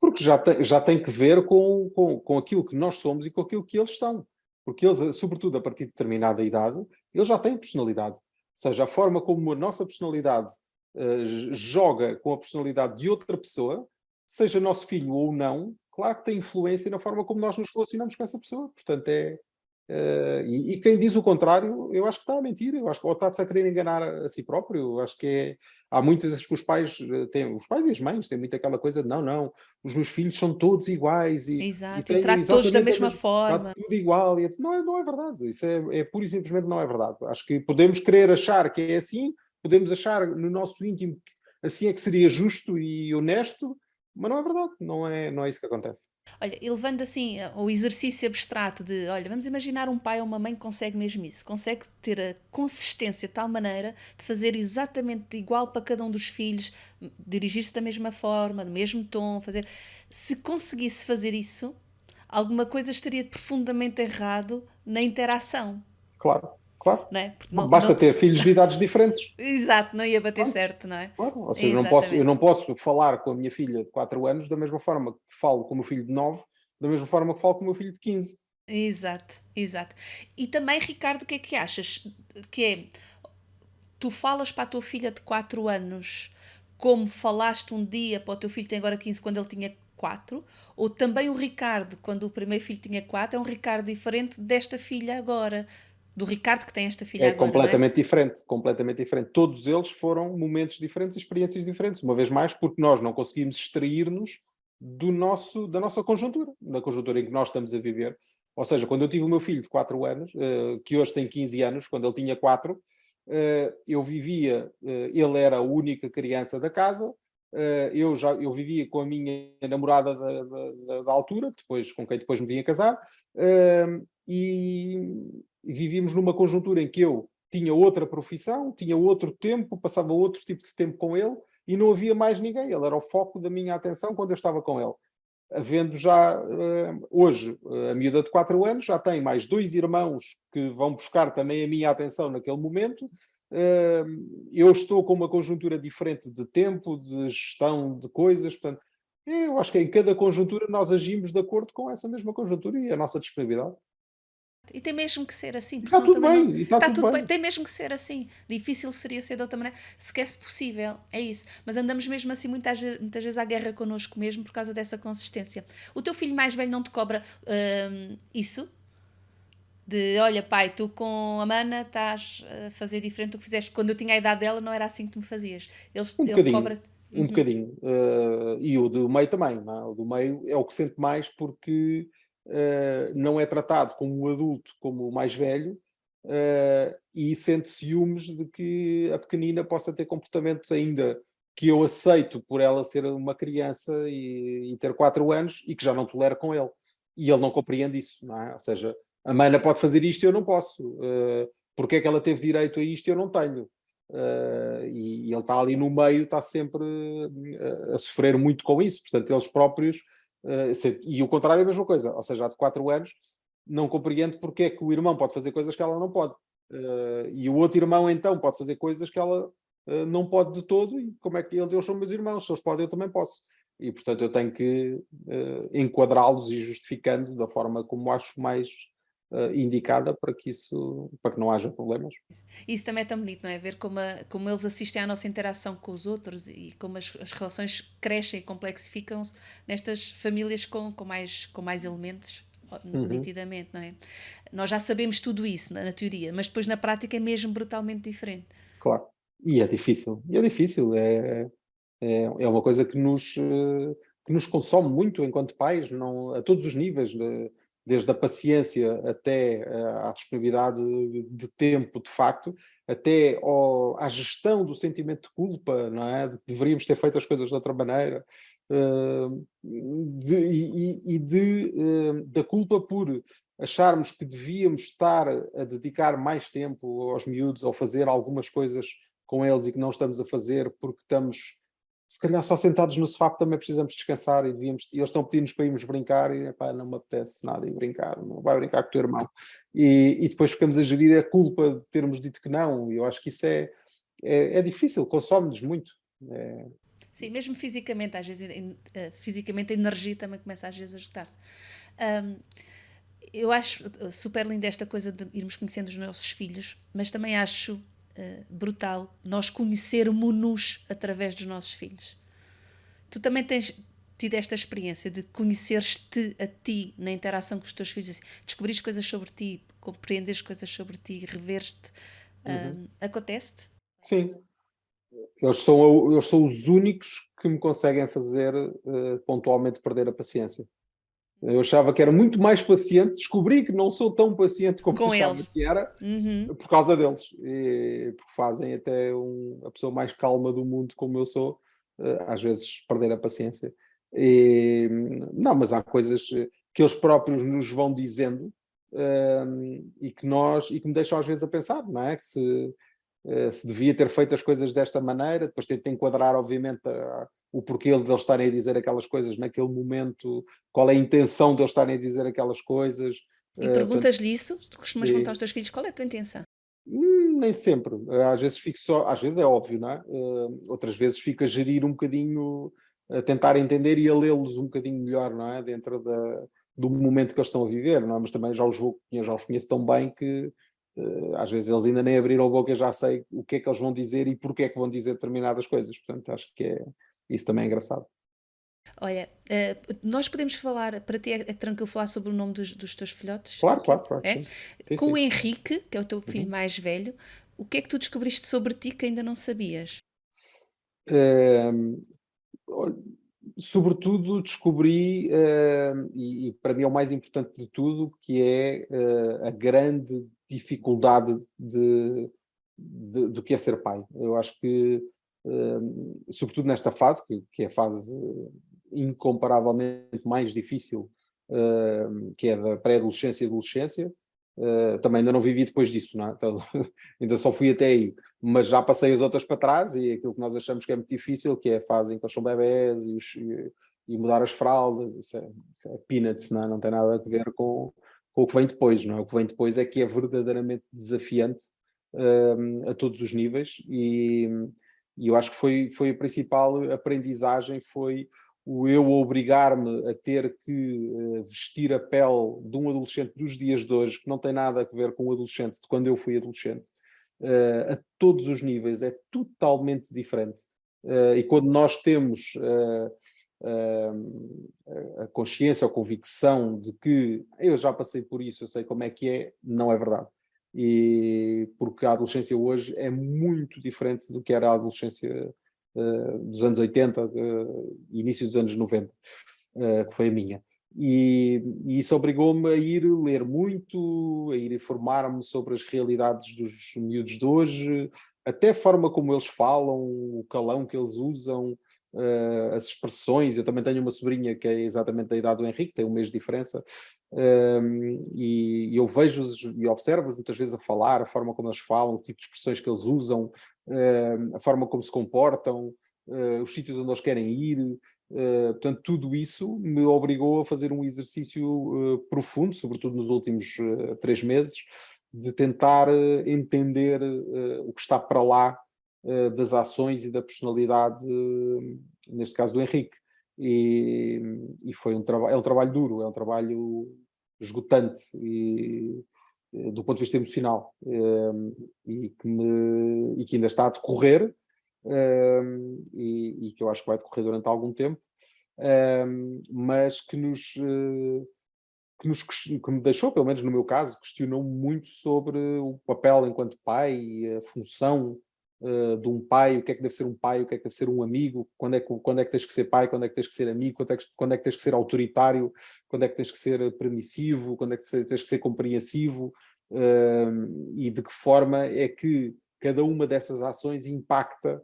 Porque já tem que ver com aquilo que nós somos e com aquilo que eles são. Porque eles, sobretudo a partir de determinada idade, eles já têm personalidade. Ou seja, a forma como a nossa personalidade joga com a personalidade de outra pessoa, seja nosso filho ou não, claro que tem influência na forma como nós nos relacionamos com essa pessoa. Portanto, e quem diz o contrário, eu acho que está a mentir. Eu acho que ou está-se a querer enganar a si próprio. Eu acho que há muitas vezes que os pais e as mães têm muito aquela coisa de não, os meus filhos são todos iguais e Exato, eu têm trato todos da exatamente mesma está forma. tudo igual. Não é verdade. Isso é pura e simplesmente não é verdade. Acho que podemos querer achar que é assim, podemos achar no nosso íntimo que assim é que seria justo e honesto, mas não é verdade. Não é isso que acontece. Olha, e levando assim o exercício abstrato de, olha, vamos imaginar um pai ou uma mãe que consegue mesmo isso, consegue ter a consistência de tal maneira de fazer exatamente igual para cada um dos filhos, dirigir-se da mesma forma, do mesmo tom, fazer. Se conseguisse fazer isso, alguma coisa estaria profundamente errado na interação, Claro. não é? Porque Basta ter filhos de idades diferentes. Exato, não ia bater Claro. certo, não é? Claro, ou seja, eu Exatamente. não posso falar com a minha filha de 4 anos da mesma forma que falo com o meu filho de 9, da mesma forma que falo com o meu filho de 15. Exato, exato. E também, Ricardo, o que é que achas? Que é, tu falas para a tua filha de 4 anos como falaste um dia para o teu filho que tem agora 15 quando ele tinha 4, ou também o Ricardo, quando o primeiro filho tinha 4 é um Ricardo diferente desta filha agora, do Ricardo que tem esta filha É agora, não é? completamente diferente, completamente diferente. Todos eles foram momentos diferentes, experiências diferentes, uma vez mais, porque nós não conseguimos extrair-nos da nossa conjuntura, da conjuntura em que nós estamos a viver. Ou seja, quando eu tive o meu filho de 4 anos, que hoje tem 15 anos, quando ele tinha 4, eu vivia, ele era a única criança da casa, eu vivia com a minha namorada da altura, depois, com quem depois me vim a casar, e vivíamos numa conjuntura em que eu tinha outra profissão, tinha outro tempo, passava outro tipo de tempo com ele e não havia mais ninguém. Ele era o foco da minha atenção quando eu estava com ele. Havendo já, hoje, a miúda de 4 anos já tem mais 2 irmãos que vão buscar também a minha atenção naquele momento. Eu estou com uma conjuntura diferente de tempo, de gestão de coisas, portanto, eu acho que em cada conjuntura nós agimos de acordo com essa mesma conjuntura e a nossa disponibilidade. E tem mesmo que ser assim, E porque está senão tudo também não. bem, e está Está tudo tudo bem, bem. tem mesmo que ser assim. Difícil seria ser de outra maneira, se quer possível, é isso. Mas andamos mesmo assim muitas vezes à guerra connosco mesmo por causa dessa consistência. O teu filho mais velho não te cobra isso? De olha, pai, tu com a Mana estás a fazer diferente do que fizeste. Quando eu tinha a idade dela, não era assim que me fazias. Um Ele bocadinho, cobra. um Uhum. bocadinho. E o do meio também, não é? O do meio é o que sente mais porque não é tratado como um adulto, como o mais velho, e sente ciúmes de que a pequenina possa ter comportamentos ainda que eu aceito por ela ser uma criança e ter 4 anos e que já não tolero com ele. E ele não compreende isso, não é? Ou seja, a Mana pode fazer isto e eu não posso. Porque é que ela teve direito a isto e eu não tenho? E ele está ali no meio, está sempre a sofrer muito com isso, portanto, eles próprios, e o contrário é a mesma coisa, ou seja, há de 4 anos, não compreende porque é que o irmão pode fazer coisas que ela não pode, e o outro irmão então pode fazer coisas que ela não pode de todo, e como é que eles são meus irmãos, se eles podem eu também posso. E portanto eu tenho que enquadrá-los e justificando da forma como acho mais indicada para que não haja problemas. Isso também é tão bonito, não é? Ver como eles assistem à nossa interação com os outros e como as relações crescem e complexificam-se nestas famílias com mais elementos, Uhum. nitidamente, não é? Nós já sabemos tudo isso na teoria, mas depois na prática é mesmo brutalmente diferente. Claro. E é difícil, é uma coisa que nos consome muito enquanto pais, não, a todos os níveis, desde a paciência até à disponibilidade de tempo, de facto, até à gestão do sentimento de culpa, não é? De que deveríamos ter feito as coisas de outra maneira, da culpa por acharmos que devíamos estar a dedicar mais tempo aos miúdos ou fazer algumas coisas com eles e que não estamos a fazer porque estamos, se calhar, só sentados no sofá porque também precisamos descansar e eles estão pedindo-nos para irmos brincar e epá, não me apetece nada ir brincar, não vai brincar com o teu irmão. E depois ficamos a gerir a culpa de termos dito que não, e eu acho que isso é difícil, consome-nos muito. É, Sim, mesmo fisicamente, às vezes, fisicamente a energia também começa às vezes a esgotar-se. Ahm, eu acho super linda esta coisa de irmos conhecendo os nossos filhos, mas também acho brutal nós conhecermos-nos através dos nossos filhos. Tu também tens tido esta experiência de conheceres-te a ti na interação com os teus filhos, assim, descobrires coisas sobre ti, compreenderes coisas sobre ti, reveres-te. uhum. Acontece-te? Sim, eles são os únicos que me conseguem fazer pontualmente perder a paciência. Eu achava que era muito mais paciente, descobri que não sou tão paciente como Com achava eles. que era, Uhum. por causa deles. Porque fazem até a pessoa mais calma do mundo, como eu sou, às vezes perder a paciência. Não, mas há coisas que eles próprios nos vão dizendo, e que me deixam às vezes a pensar, não é? Que se devia ter feito as coisas desta maneira, depois tento enquadrar, obviamente, o porquê de eles estarem a dizer aquelas coisas naquele momento, qual é a intenção de eles estarem a dizer aquelas coisas. E Portanto, perguntas-lhe isso? Tu costumas perguntar aos teus filhos qual é a tua intenção? nem sempre. Às vezes fico só, às vezes é óbvio, não é? Outras vezes fico a gerir um bocadinho, a tentar entender e a lê-los um bocadinho melhor, não é? Dentro do momento que eles estão a viver, não é? Mas também já os conheço tão bem que às vezes eles ainda nem abriram a boca, eu já sei o que é que eles vão dizer e porque é que vão dizer determinadas coisas. Portanto, acho que isso também é engraçado. Olha, nós podemos falar, para ti é tranquilo falar sobre o nome dos teus filhotes Claro, aqui? claro, claro que É? sim. Sim, Com o sim. Henrique, que é o teu filho Uhum. mais velho, o que é que tu descobriste sobre ti que ainda não sabias? Ehm, olha, sobretudo descobri, e para mim é o mais importante de tudo, que é a grande dificuldade do que é ser pai. Eu acho que, sobretudo nesta fase, que é a fase incomparavelmente mais difícil, que é da pré-adolescência e adolescência, também ainda não vivi depois disso, não é? Então, ainda só fui até aí, mas já passei as outras para trás e aquilo que nós achamos que é muito difícil, que é a fase em que eles são bebés e mudar as fraldas, isso é peanuts, não é? Não tem nada a ver com o que vem depois, não é? O que vem depois é que é verdadeiramente desafiante, a todos os níveis e eu acho que foi a principal aprendizagem, foi o eu obrigar-me a ter que vestir a pele de um adolescente dos dias de hoje, que não tem nada a ver com o adolescente de quando eu fui adolescente, a todos os níveis, é totalmente diferente. E quando nós temos a consciência ou a convicção de que eu já passei por isso, eu sei como é que é, não é verdade. E porque a adolescência hoje é muito diferente do que era a adolescência dos anos 80, início dos anos 90, que foi a minha. E isso obrigou-me a ir ler muito, a ir informar-me sobre as realidades dos miúdos de hoje, até a forma como eles falam, o calão que eles usam, as expressões. Eu também tenho uma sobrinha que é exatamente da idade do Henrique, tem um mês de diferença, e eu vejo-os e observo-os muitas vezes a falar, a forma como eles falam, o tipo de expressões que eles usam, a forma como se comportam, os sítios onde eles querem ir. Portanto, tudo isso me obrigou a fazer um exercício profundo, sobretudo nos últimos 3 meses, de tentar entender o que está para lá das ações e da personalidade, neste caso do Henrique. E foi é um trabalho duro, é um trabalho esgotante do ponto de vista emocional, e que ainda está a decorrer, e que eu acho que vai decorrer durante algum tempo, mas que me deixou, pelo menos no meu caso, questionou muito sobre o papel enquanto pai, e a função de um pai, o que é que deve ser um pai, o que é que deve ser um amigo, quando é que tens que ser pai, quando é que tens que ser amigo, quando é que tens que ser autoritário, quando é que tens que ser permissivo, quando é que tens que ser compreensivo, e de que forma é que cada uma dessas ações impacta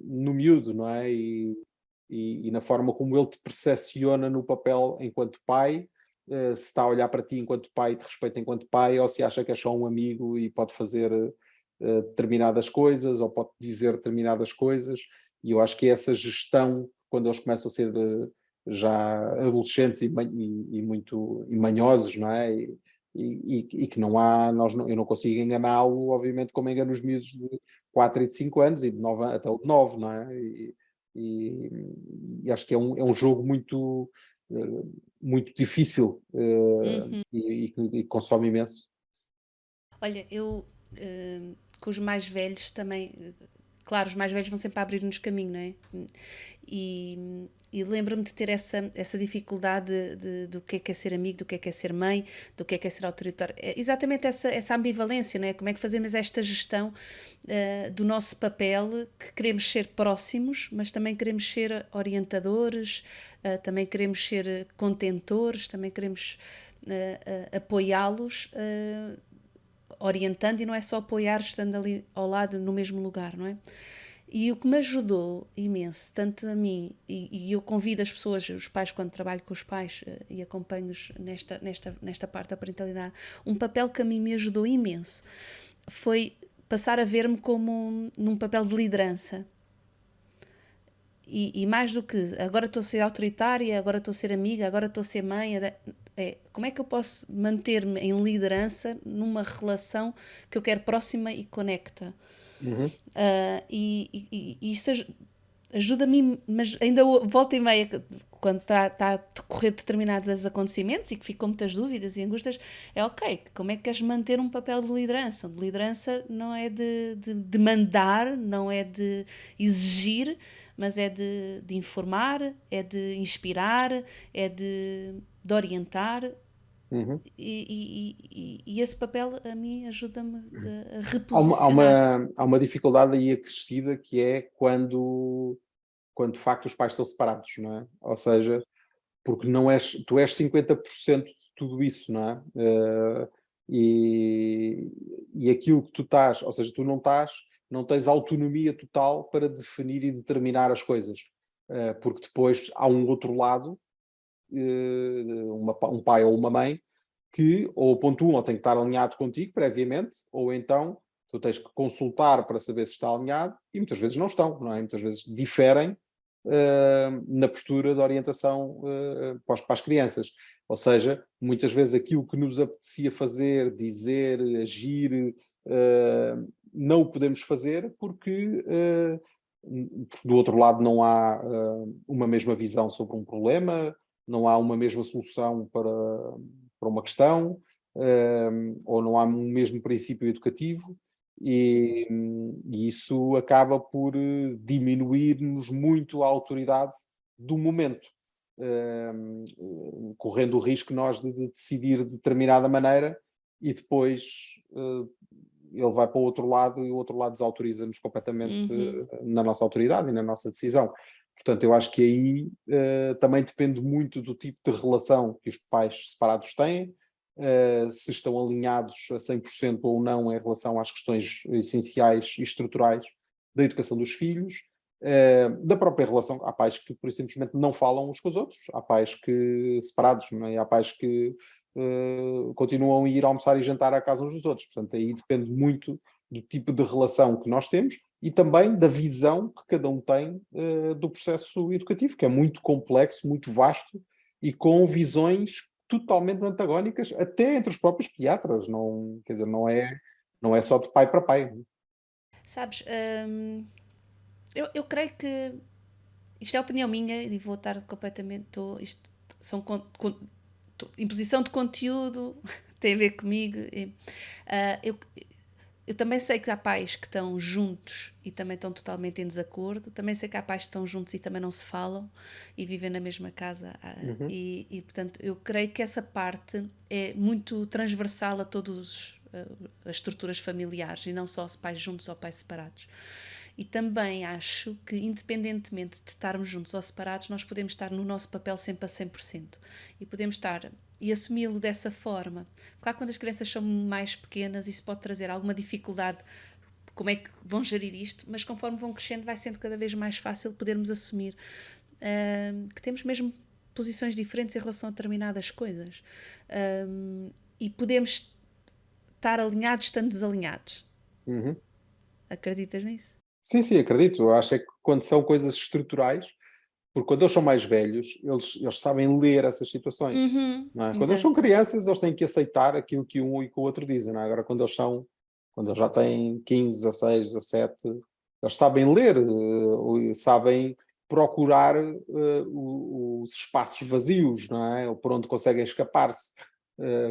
no miúdo, não é? E na forma como ele te percepciona no papel enquanto pai, se está a olhar para ti enquanto pai, te respeita enquanto pai, ou se acha que é só um amigo e pode fazer determinadas coisas, ou pode dizer determinadas coisas. E eu acho que essa gestão, quando eles começam a ser já adolescentes e muito e manhosos, não é? E que não há, eu não consigo enganá-lo, obviamente, como engano os miúdos de 4 e de 5 anos e de 9 até o de 9, não é? E acho que é um jogo muito difícil, Uhum. e que consome imenso. Olha, eu com os mais velhos também, claro, os mais velhos vão sempre abrir-nos caminho, não é? E lembro-me de ter essa dificuldade do que é ser amigo, do que é ser mãe, do que é ser autoritário. É exatamente essa ambivalência, não é? Como é que fazemos esta gestão do nosso papel, que queremos ser próximos, mas também queremos ser orientadores, também queremos ser contentores, também queremos apoiá-los, orientando, e não é só apoiar estando ali ao lado no mesmo lugar, não é? E o que me ajudou imenso, tanto a mim, e eu convido as pessoas, os pais, quando trabalho com os pais e acompanho-os nesta parte da parentalidade, um papel que a mim me ajudou imenso foi passar a ver-me como num papel de liderança. E mais do que agora estou a ser autoritária, agora estou a ser amiga, agora estou a ser mãe, como é que eu posso manter-me em liderança numa relação que eu quero próxima e conecta? Uhum. E isso ajuda-me, mas ainda volta e meia, quando está a decorrer determinados acontecimentos e que ficam muitas dúvidas e angústias, é ok, como é que queres manter um papel de liderança? De liderança não é de mandar, não é de exigir, mas é de informar, é de inspirar, é de orientar. Uhum. E esse papel a mim ajuda-me a Há uma, há reposicionar. uma, há uma dificuldade aí acrescida que é quando de facto os pais estão separados, não é? Ou seja, porque tu és 50% de tudo isso, não é? E aquilo que tu estás, ou seja, tu não tens autonomia total para definir e determinar as coisas, porque depois há um outro lado, um pai ou uma mãe, que ou ponto um, ou tem que estar alinhado contigo previamente, ou então tu tens que consultar para saber se está alinhado, e muitas vezes não estão, não é? Muitas vezes diferem na postura de orientação para as crianças. Ou seja, muitas vezes aquilo que nos apetecia fazer, dizer, agir, não o podemos fazer porque do outro lado não há uma mesma visão sobre um problema, não há uma mesma solução para uma questão, ou não há um mesmo princípio educativo, e isso acaba por diminuir-nos muito a autoridade do momento, correndo o risco nós de decidir de determinada maneira e depois ele vai para o outro lado e o outro lado desautoriza-nos completamente na nossa autoridade e na nossa decisão. Portanto, eu acho que aí também depende muito do tipo de relação que os pais separados têm, se estão alinhados a 100% ou não em relação às questões essenciais e estruturais da educação dos filhos, da própria relação. Há pais que, por simplesmente, não falam uns com os outros, há pais que separados, não é? Há pais que continuam a ir almoçar e jantar à casa uns dos outros. Portanto, aí depende muito do tipo de relação que nós temos e também da visão que cada um tem do processo educativo, que é muito complexo, muito vasto e com visões totalmente antagónicas, até entre os próprios pediatras. Não, quer dizer, não é só de pai para pai. Sabes, eu creio que isto é opinião minha e vou estar completamente. Isto são imposição de conteúdo, tem a ver comigo. Eu também sei que há pais que estão juntos e também estão totalmente em desacordo. Também sei que há pais que estão juntos e também não se falam e vivem na mesma casa. Portanto, eu creio que essa parte é muito transversal a todas as estruturas familiares e não só pais juntos ou pais separados. E também acho que, independentemente de estarmos juntos ou separados, nós podemos estar no nosso papel sempre a 100%. E podemos estar e assumi-lo dessa forma. Claro que quando as crianças são mais pequenas, isso pode trazer alguma dificuldade, como é que vão gerir isto, mas conforme vão crescendo vai sendo cada vez mais fácil podermos assumir que temos mesmo posições diferentes em relação a determinadas coisas. E podemos estar alinhados estando desalinhados. Acreditas nisso? Sim, sim, acredito. Eu acho é que quando são coisas estruturais, porque quando eles são mais velhos, eles sabem ler essas situações. Não é? Quando eles são crianças, eles têm que aceitar aquilo que um e que o outro dizem. Não é? Agora, quando eles já têm 15, 16, 17, eles sabem ler, sabem procurar os espaços vazios, não é? Ou por onde conseguem escapar-se,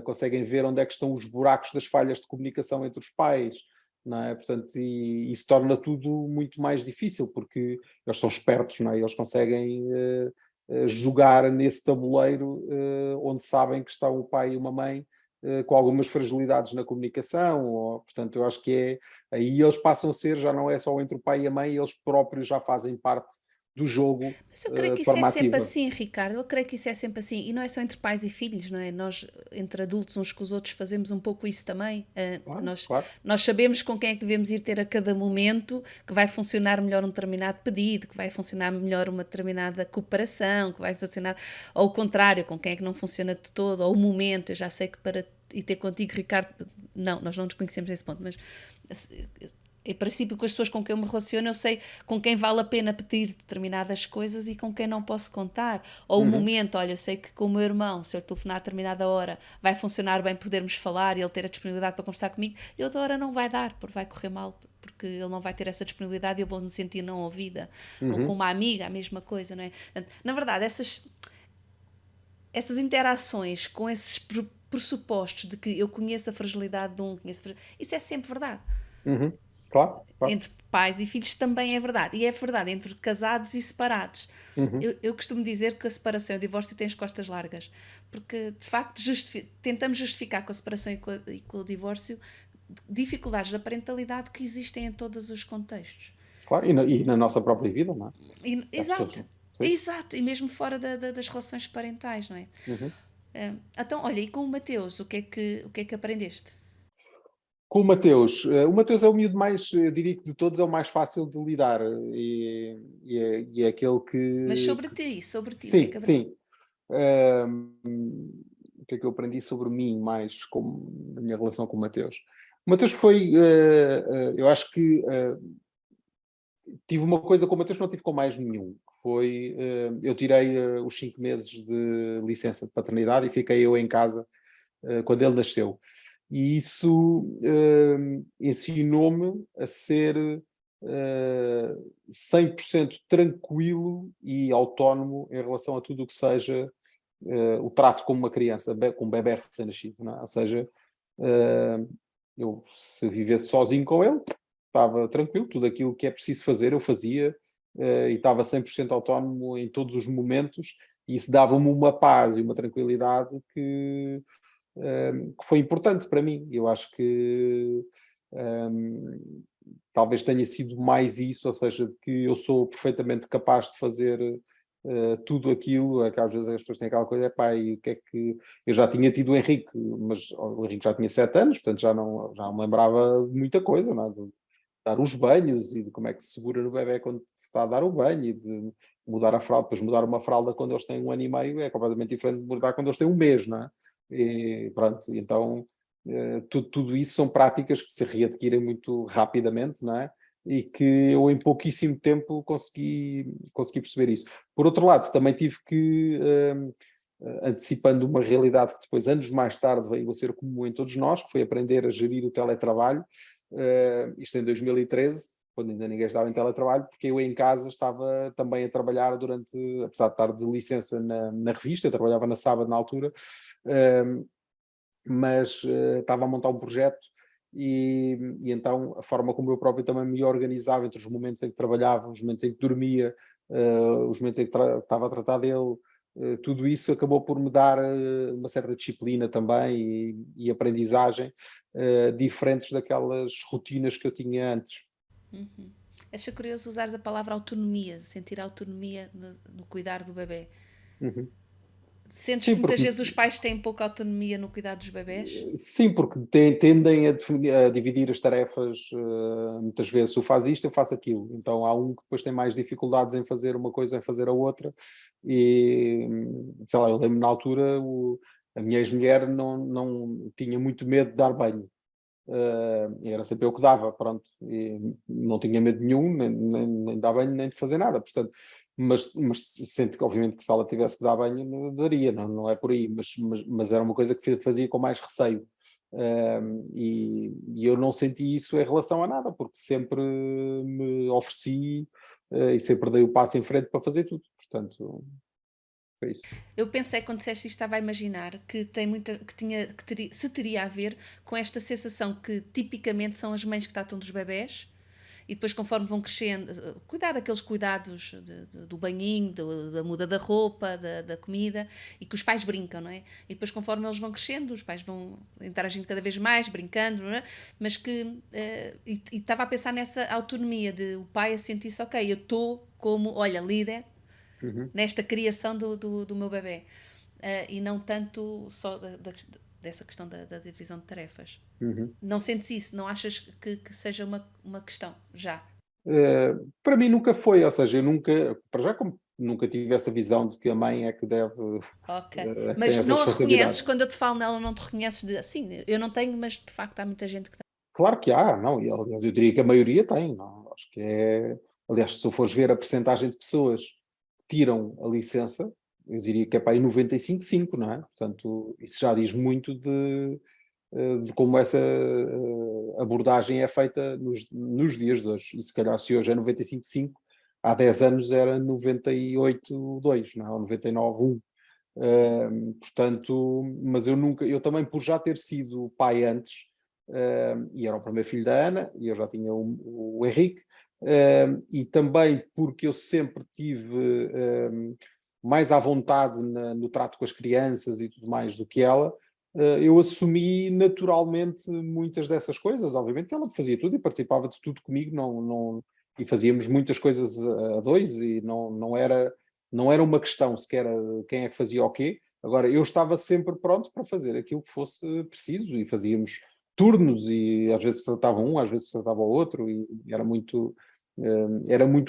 conseguem ver onde é que estão os buracos das falhas de comunicação entre os pais. Não é? Portanto, e isso torna tudo muito mais difícil, porque eles são espertos, não é? Eles conseguem jogar nesse tabuleiro onde sabem que está um pai e uma mãe com algumas fragilidades na comunicação, portanto, eu acho que aí eles passam a ser, já não é só entre o pai e a mãe, eles próprios já fazem parte do jogo Mas eu creio que de isso é forma sempre ativa. assim, Ricardo. Eu creio que isso é sempre assim. E não é só entre pais e filhos, não é? Nós, entre adultos, uns com os outros, fazemos um pouco isso também. Claro. Nós sabemos com quem é que devemos ir ter a cada momento, que vai funcionar melhor um determinado pedido, que vai funcionar melhor uma determinada cooperação, que vai funcionar, ou o contrário, com quem é que não funciona de todo, ou o momento. Eu já sei que para ir ter contigo, Ricardo, não, nós não nos conhecemos nesse ponto, mas em princípio, com as pessoas com quem eu me relaciono, eu sei com quem vale a pena pedir determinadas coisas e com quem não posso contar. Ou o momento, olha, eu sei que com o meu irmão, se eu telefonar a determinada hora, vai funcionar bem podermos falar e ele ter a disponibilidade para conversar comigo, e outra hora não vai dar, porque vai correr mal, porque ele não vai ter essa disponibilidade e eu vou me sentir não ouvida. Ou com Uhum, uma amiga, a mesma coisa, não é? Portanto, na verdade, essas interações com esses pressupostos de que eu conheço a fragilidade de um, isso é sempre verdade. uhum. Claro, claro. Entre pais e filhos também é verdade. E é verdade entre casados e separados. Uhum. Eu costumo dizer que a separação e o divórcio têm as costas largas. Porque, de facto, tentamos justificar com a separação e com o divórcio dificuldades da parentalidade que existem em todos os contextos. Claro, e na nossa própria vida, não é? Há pessoas. Exato, Sim. exato. E mesmo fora das relações parentais, não é? Uhum. Então, olha, e com o Mateus, o que é que aprendeste? Com o Mateus é o miúdo mais, eu diria que de todos é o mais fácil de lidar e é aquele Mas que, sobre ti, o que é sim, que aprendeste? sim. O que é que eu aprendi sobre mim mais como na minha relação com o Mateus? O Mateus foi, eu acho que tive uma coisa com o Mateus que não tive com mais nenhum, que foi, eu tirei os 5 meses de licença de paternidade e fiquei eu em casa quando ele nasceu. E isso ensinou-me a ser 100% tranquilo e autónomo em relação a tudo o que seja o trato como uma criança, com um bebé recém-nascido, não é? Ou seja, eh, eu se vivesse sozinho com ele, estava tranquilo, tudo aquilo que é preciso fazer eu fazia, e estava 100% autónomo em todos os momentos, e isso dava-me uma paz e uma tranquilidade que foi importante para mim. Eu acho que um, talvez tenha sido mais isso, ou seja, de que eu sou perfeitamente capaz de fazer tudo aquilo, é que às vezes as pessoas têm aquela coisa, pá, e o que é que... Eu já tinha tido o Henrique, mas o Henrique já tinha 7 anos, portanto já não me lembrava de muita coisa, não é? De dar os banhos e de como é que se segura no bebé quando se está a dar o banho e de mudar a fralda, depois mudar uma fralda quando eles têm 1 ano e meio é completamente diferente de mudar quando eles têm 1 mês, não é? E pronto, então tudo isso são práticas que se readquirem muito rapidamente, não é? E que eu em pouquíssimo tempo consegui perceber isso. Por outro lado, também tive que, antecipando uma realidade que depois, anos mais tarde, veio a ser comum em todos nós, que foi aprender a gerir o teletrabalho, isto em 2013, quando ainda ninguém estava em teletrabalho, porque eu em casa estava também a trabalhar durante, apesar de estar de licença na revista, eu trabalhava na Sábado na altura, mas estava a montar um projeto e então a forma como eu próprio também me organizava entre os momentos em que trabalhava, os momentos em que dormia, os momentos em que estava a tratar dele, tudo isso acabou por me dar uma certa disciplina também e aprendizagem diferentes daquelas rotinas que eu tinha antes. Uhum. Acho curioso usares a palavra autonomia, sentir autonomia no cuidar do bebê. Uhum. Sentes Sim, que muitas porque vezes os pais têm pouca autonomia no cuidar dos bebés? Sim, porque tendem a dividir as tarefas, muitas vezes, tu faz isto, eu faço aquilo. Então há um que depois tem mais dificuldades em fazer uma coisa, em fazer a outra. E, sei lá, eu lembro na altura, a minha ex-mulher não tinha muito medo de dar banho. E era sempre eu que dava, pronto. E não tinha medo nenhum, nem de dar banho, nem de fazer nada. Portanto, mas sente que, obviamente, que se ela tivesse que dar banho, daria, não é por aí. Mas era uma coisa que fazia com mais receio. E eu não senti isso em relação a nada, porque sempre me ofereci, e sempre dei o passo em frente para fazer tudo. Portanto, foi isso. Eu pensei quando disseste isto, estava a imaginar que tem muita, que tinha, que se teria a ver com esta sensação que tipicamente são as mães que tratam dos bebés e depois conforme vão crescendo, cuidar daqueles cuidados do banhinho, da muda da roupa, da comida e que os pais brincam, não é? E depois conforme eles vão crescendo, os pais vão interagindo cada vez mais, brincando, não é? Mas que, e estava a pensar nessa autonomia de o pai a sentir-se, ok, eu estou como, olha, líder Uhum, nesta criação do meu bebê. E não tanto só dessa questão da divisão de tarefas. uhum. Não sentes isso? Não achas que seja uma questão já? Para mim nunca foi, ou seja, eu nunca, para já como nunca tive essa visão de que a mãe é que deve, Ok. é que tem Mas essa não a reconheces, responsabilidade. quando eu te falo nela, não te reconheces de assim, eu não tenho, mas de facto há muita gente que tem. Claro que há, não, e aliás eu diria que a maioria tem, não, acho que é, aliás, se tu fores ver a percentagem de pessoas que tiram a licença, eu diria que é para aí 95,5, não é? Portanto, isso já diz muito de como essa abordagem é feita nos dias de hoje. E se calhar se hoje é 95,5, há 10 anos era 98,2, não é? Ou 99,1. Portanto, mas eu também por já ter sido pai antes, e era o primeiro filho da Ana, e eu já tinha o Henrique, e também porque eu sempre tive mais à vontade no trato com as crianças e tudo mais do que ela, eu assumi naturalmente muitas dessas coisas. Obviamente que ela fazia tudo e participava de tudo comigo, e fazíamos muitas coisas a dois, e não era uma questão sequer quem é que fazia o quê. Agora, eu estava sempre pronto para fazer aquilo que fosse preciso, e fazíamos turnos, e às vezes se tratava um, às vezes se tratava o outro, e era muito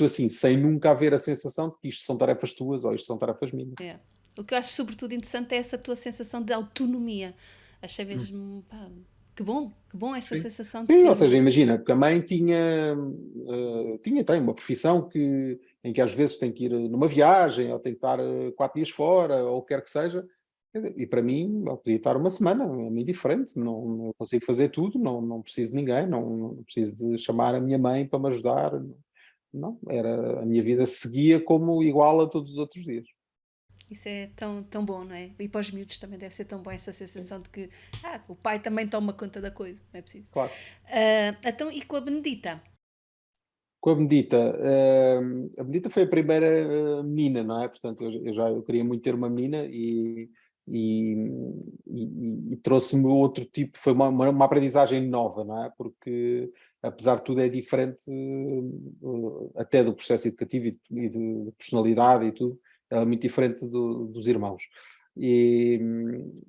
assim, sem nunca haver a sensação de que isto são tarefas tuas ou isto são tarefas minhas. É. O que eu acho sobretudo interessante é essa tua sensação de autonomia. Achei Hum. mesmo, pá, que bom essa Sim. sensação de Sim, ou ter. seja, imagina, porque a mãe tem uma profissão em que às vezes tem que ir numa viagem, ou tem que estar 4 dias fora, ou o que quer que seja. Quer dizer, e para mim, eu podia estar uma semana, é mim diferente, não consigo fazer tudo, não preciso de ninguém, não preciso de chamar a minha mãe para me ajudar. Não, a minha vida seguia como igual a todos os outros dias. Isso é tão, tão bom, não é? E para os miúdos também deve ser tão bom essa sensação de que o pai também toma conta da coisa, não é preciso. Claro. Então, e com a Benedita? Com a Benedita foi a primeira menina, não é? Portanto, eu queria muito ter uma menina, e, e trouxe-me outro tipo, foi uma aprendizagem nova, não é? Porque, apesar de tudo, é diferente até do processo educativo de personalidade e tudo, ela é muito diferente dos irmãos. E,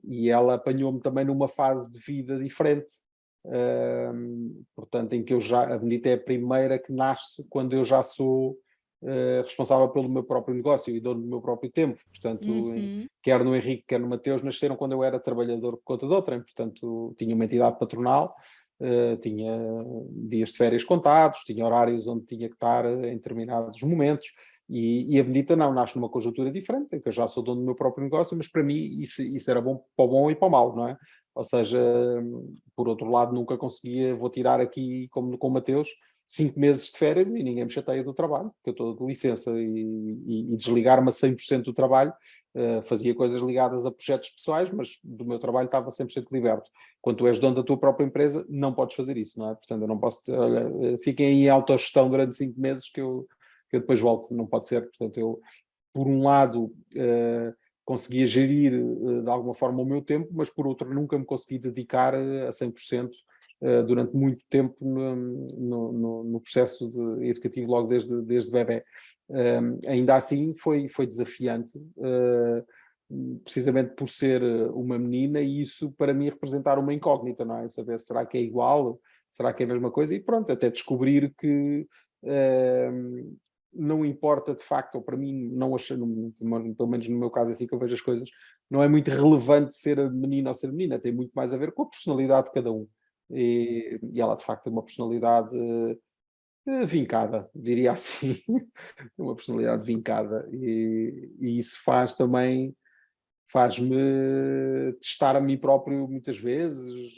e ela apanhou-me também numa fase de vida diferente. Portanto, em que a Benedita é a primeira que nasce quando eu já sou responsável pelo meu próprio negócio e dono do meu próprio tempo. Portanto, Uhum. quer no Henrique, quer no Mateus, nasceram quando eu era trabalhador por conta de outrem. Portanto, tinha uma entidade patronal, tinha dias de férias contados, tinha horários onde tinha que estar em determinados momentos. E a Benedita não, nasce numa conjuntura diferente, em que eu já sou dono do meu próprio negócio, mas para mim isso era bom para o bom e para o mau, não é? Ou seja, por outro lado, nunca conseguia, vou tirar aqui, como com o Mateus, 5 meses de férias e ninguém me chateia do trabalho, porque eu estou de licença, e desligar-me a 100% do trabalho. Fazia coisas ligadas a projetos pessoais, mas do meu trabalho estava 100% liberto. Quando tu és dono da tua própria empresa, não podes fazer isso, não é? Portanto, eu não posso, olha, fiquem aí em autogestão durante 5 meses que eu depois volto, não pode ser. Portanto, eu, por um lado, conseguia gerir de alguma forma o meu tempo, mas por outro nunca me consegui dedicar a 100% durante muito tempo no processo educativo, logo desde bebé. Ainda assim foi desafiante, precisamente por ser uma menina, e isso para mim representar uma incógnita, não é? Saber, será que é igual? Será que é a mesma coisa? E pronto, até descobrir que não importa de facto, ou para mim, não achei, pelo menos no meu caso, é assim que eu vejo as coisas, não é muito relevante ser menino ou ser menina, tem muito mais a ver com a personalidade de cada um. E ela de facto tem uma personalidade vincada, diria assim, uma personalidade vincada, e isso faz-me testar a mim próprio muitas vezes,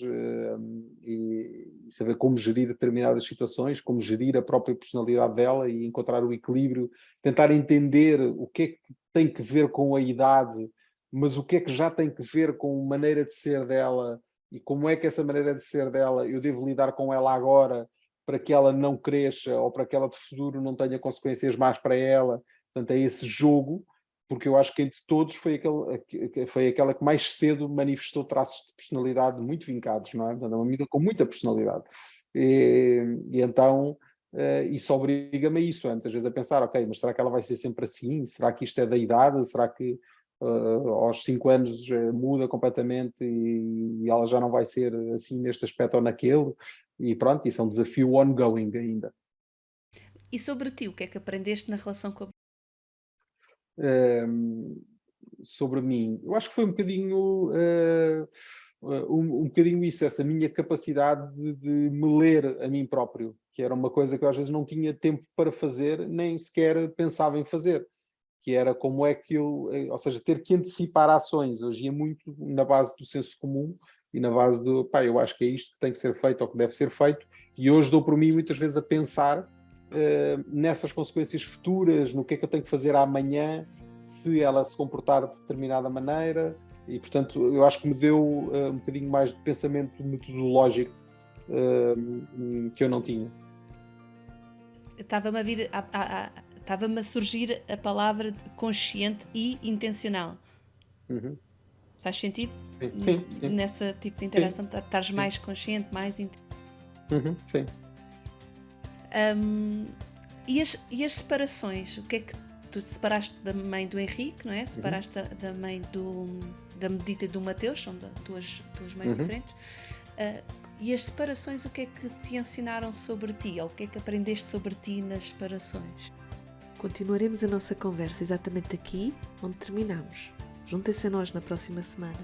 e saber como gerir determinadas situações, como gerir a própria personalidade dela e encontrar o equilíbrio, tentar entender o que é que tem que ver com a idade, mas o que é que já tem que ver com a maneira de ser dela, e como é que essa maneira de ser dela eu devo lidar com ela agora, para que ela não cresça ou para que ela de futuro não tenha consequências más para ela. Portanto, é esse jogo, porque eu acho que entre todos foi aquela que mais cedo manifestou traços de personalidade muito vincados, não é? Portanto, é uma menina com muita personalidade. E então isso obriga-me a isso, muitas vezes a pensar, ok, mas será que ela vai ser sempre assim? Será que isto é da idade? Será que aos 5 anos muda completamente, e ela já não vai ser assim neste aspecto ou naquele? E pronto, isso é um desafio ongoing ainda. E sobre ti, o que é que aprendeste na relação com a Sobre mim, eu acho que foi um bocadinho um bocadinho isso, essa minha capacidade de me ler a mim próprio, que era uma coisa que eu às vezes não tinha tempo para fazer, nem sequer pensava em fazer, que era como é que ou seja, ter que antecipar ações. Hoje ia muito na base do senso comum, e na base do, pá, eu acho que é isto que tem que ser feito ou que deve ser feito, e hoje dou por mim muitas vezes a pensar nessas consequências futuras, no que é que eu tenho que fazer amanhã se ela se comportar de determinada maneira, e portanto eu acho que me deu um bocadinho mais de pensamento metodológico que eu não tinha. Estava-me a vir, estava-me a surgir a palavra de consciente e intencional. Uhum. Faz sentido? Sim, sim. Nessa tipo de interação, estares mais consciente, mais Sim. E as separações? O que é que tu separaste da mãe do Henrique, não é? Separaste da mãe da Medita e do Mateus, são duas mães diferentes. E as separações, o que é que te ensinaram sobre ti? Ou o que é que aprendeste sobre ti nas separações? Continuaremos a nossa conversa exatamente aqui onde terminamos. Juntem-se a nós na próxima semana.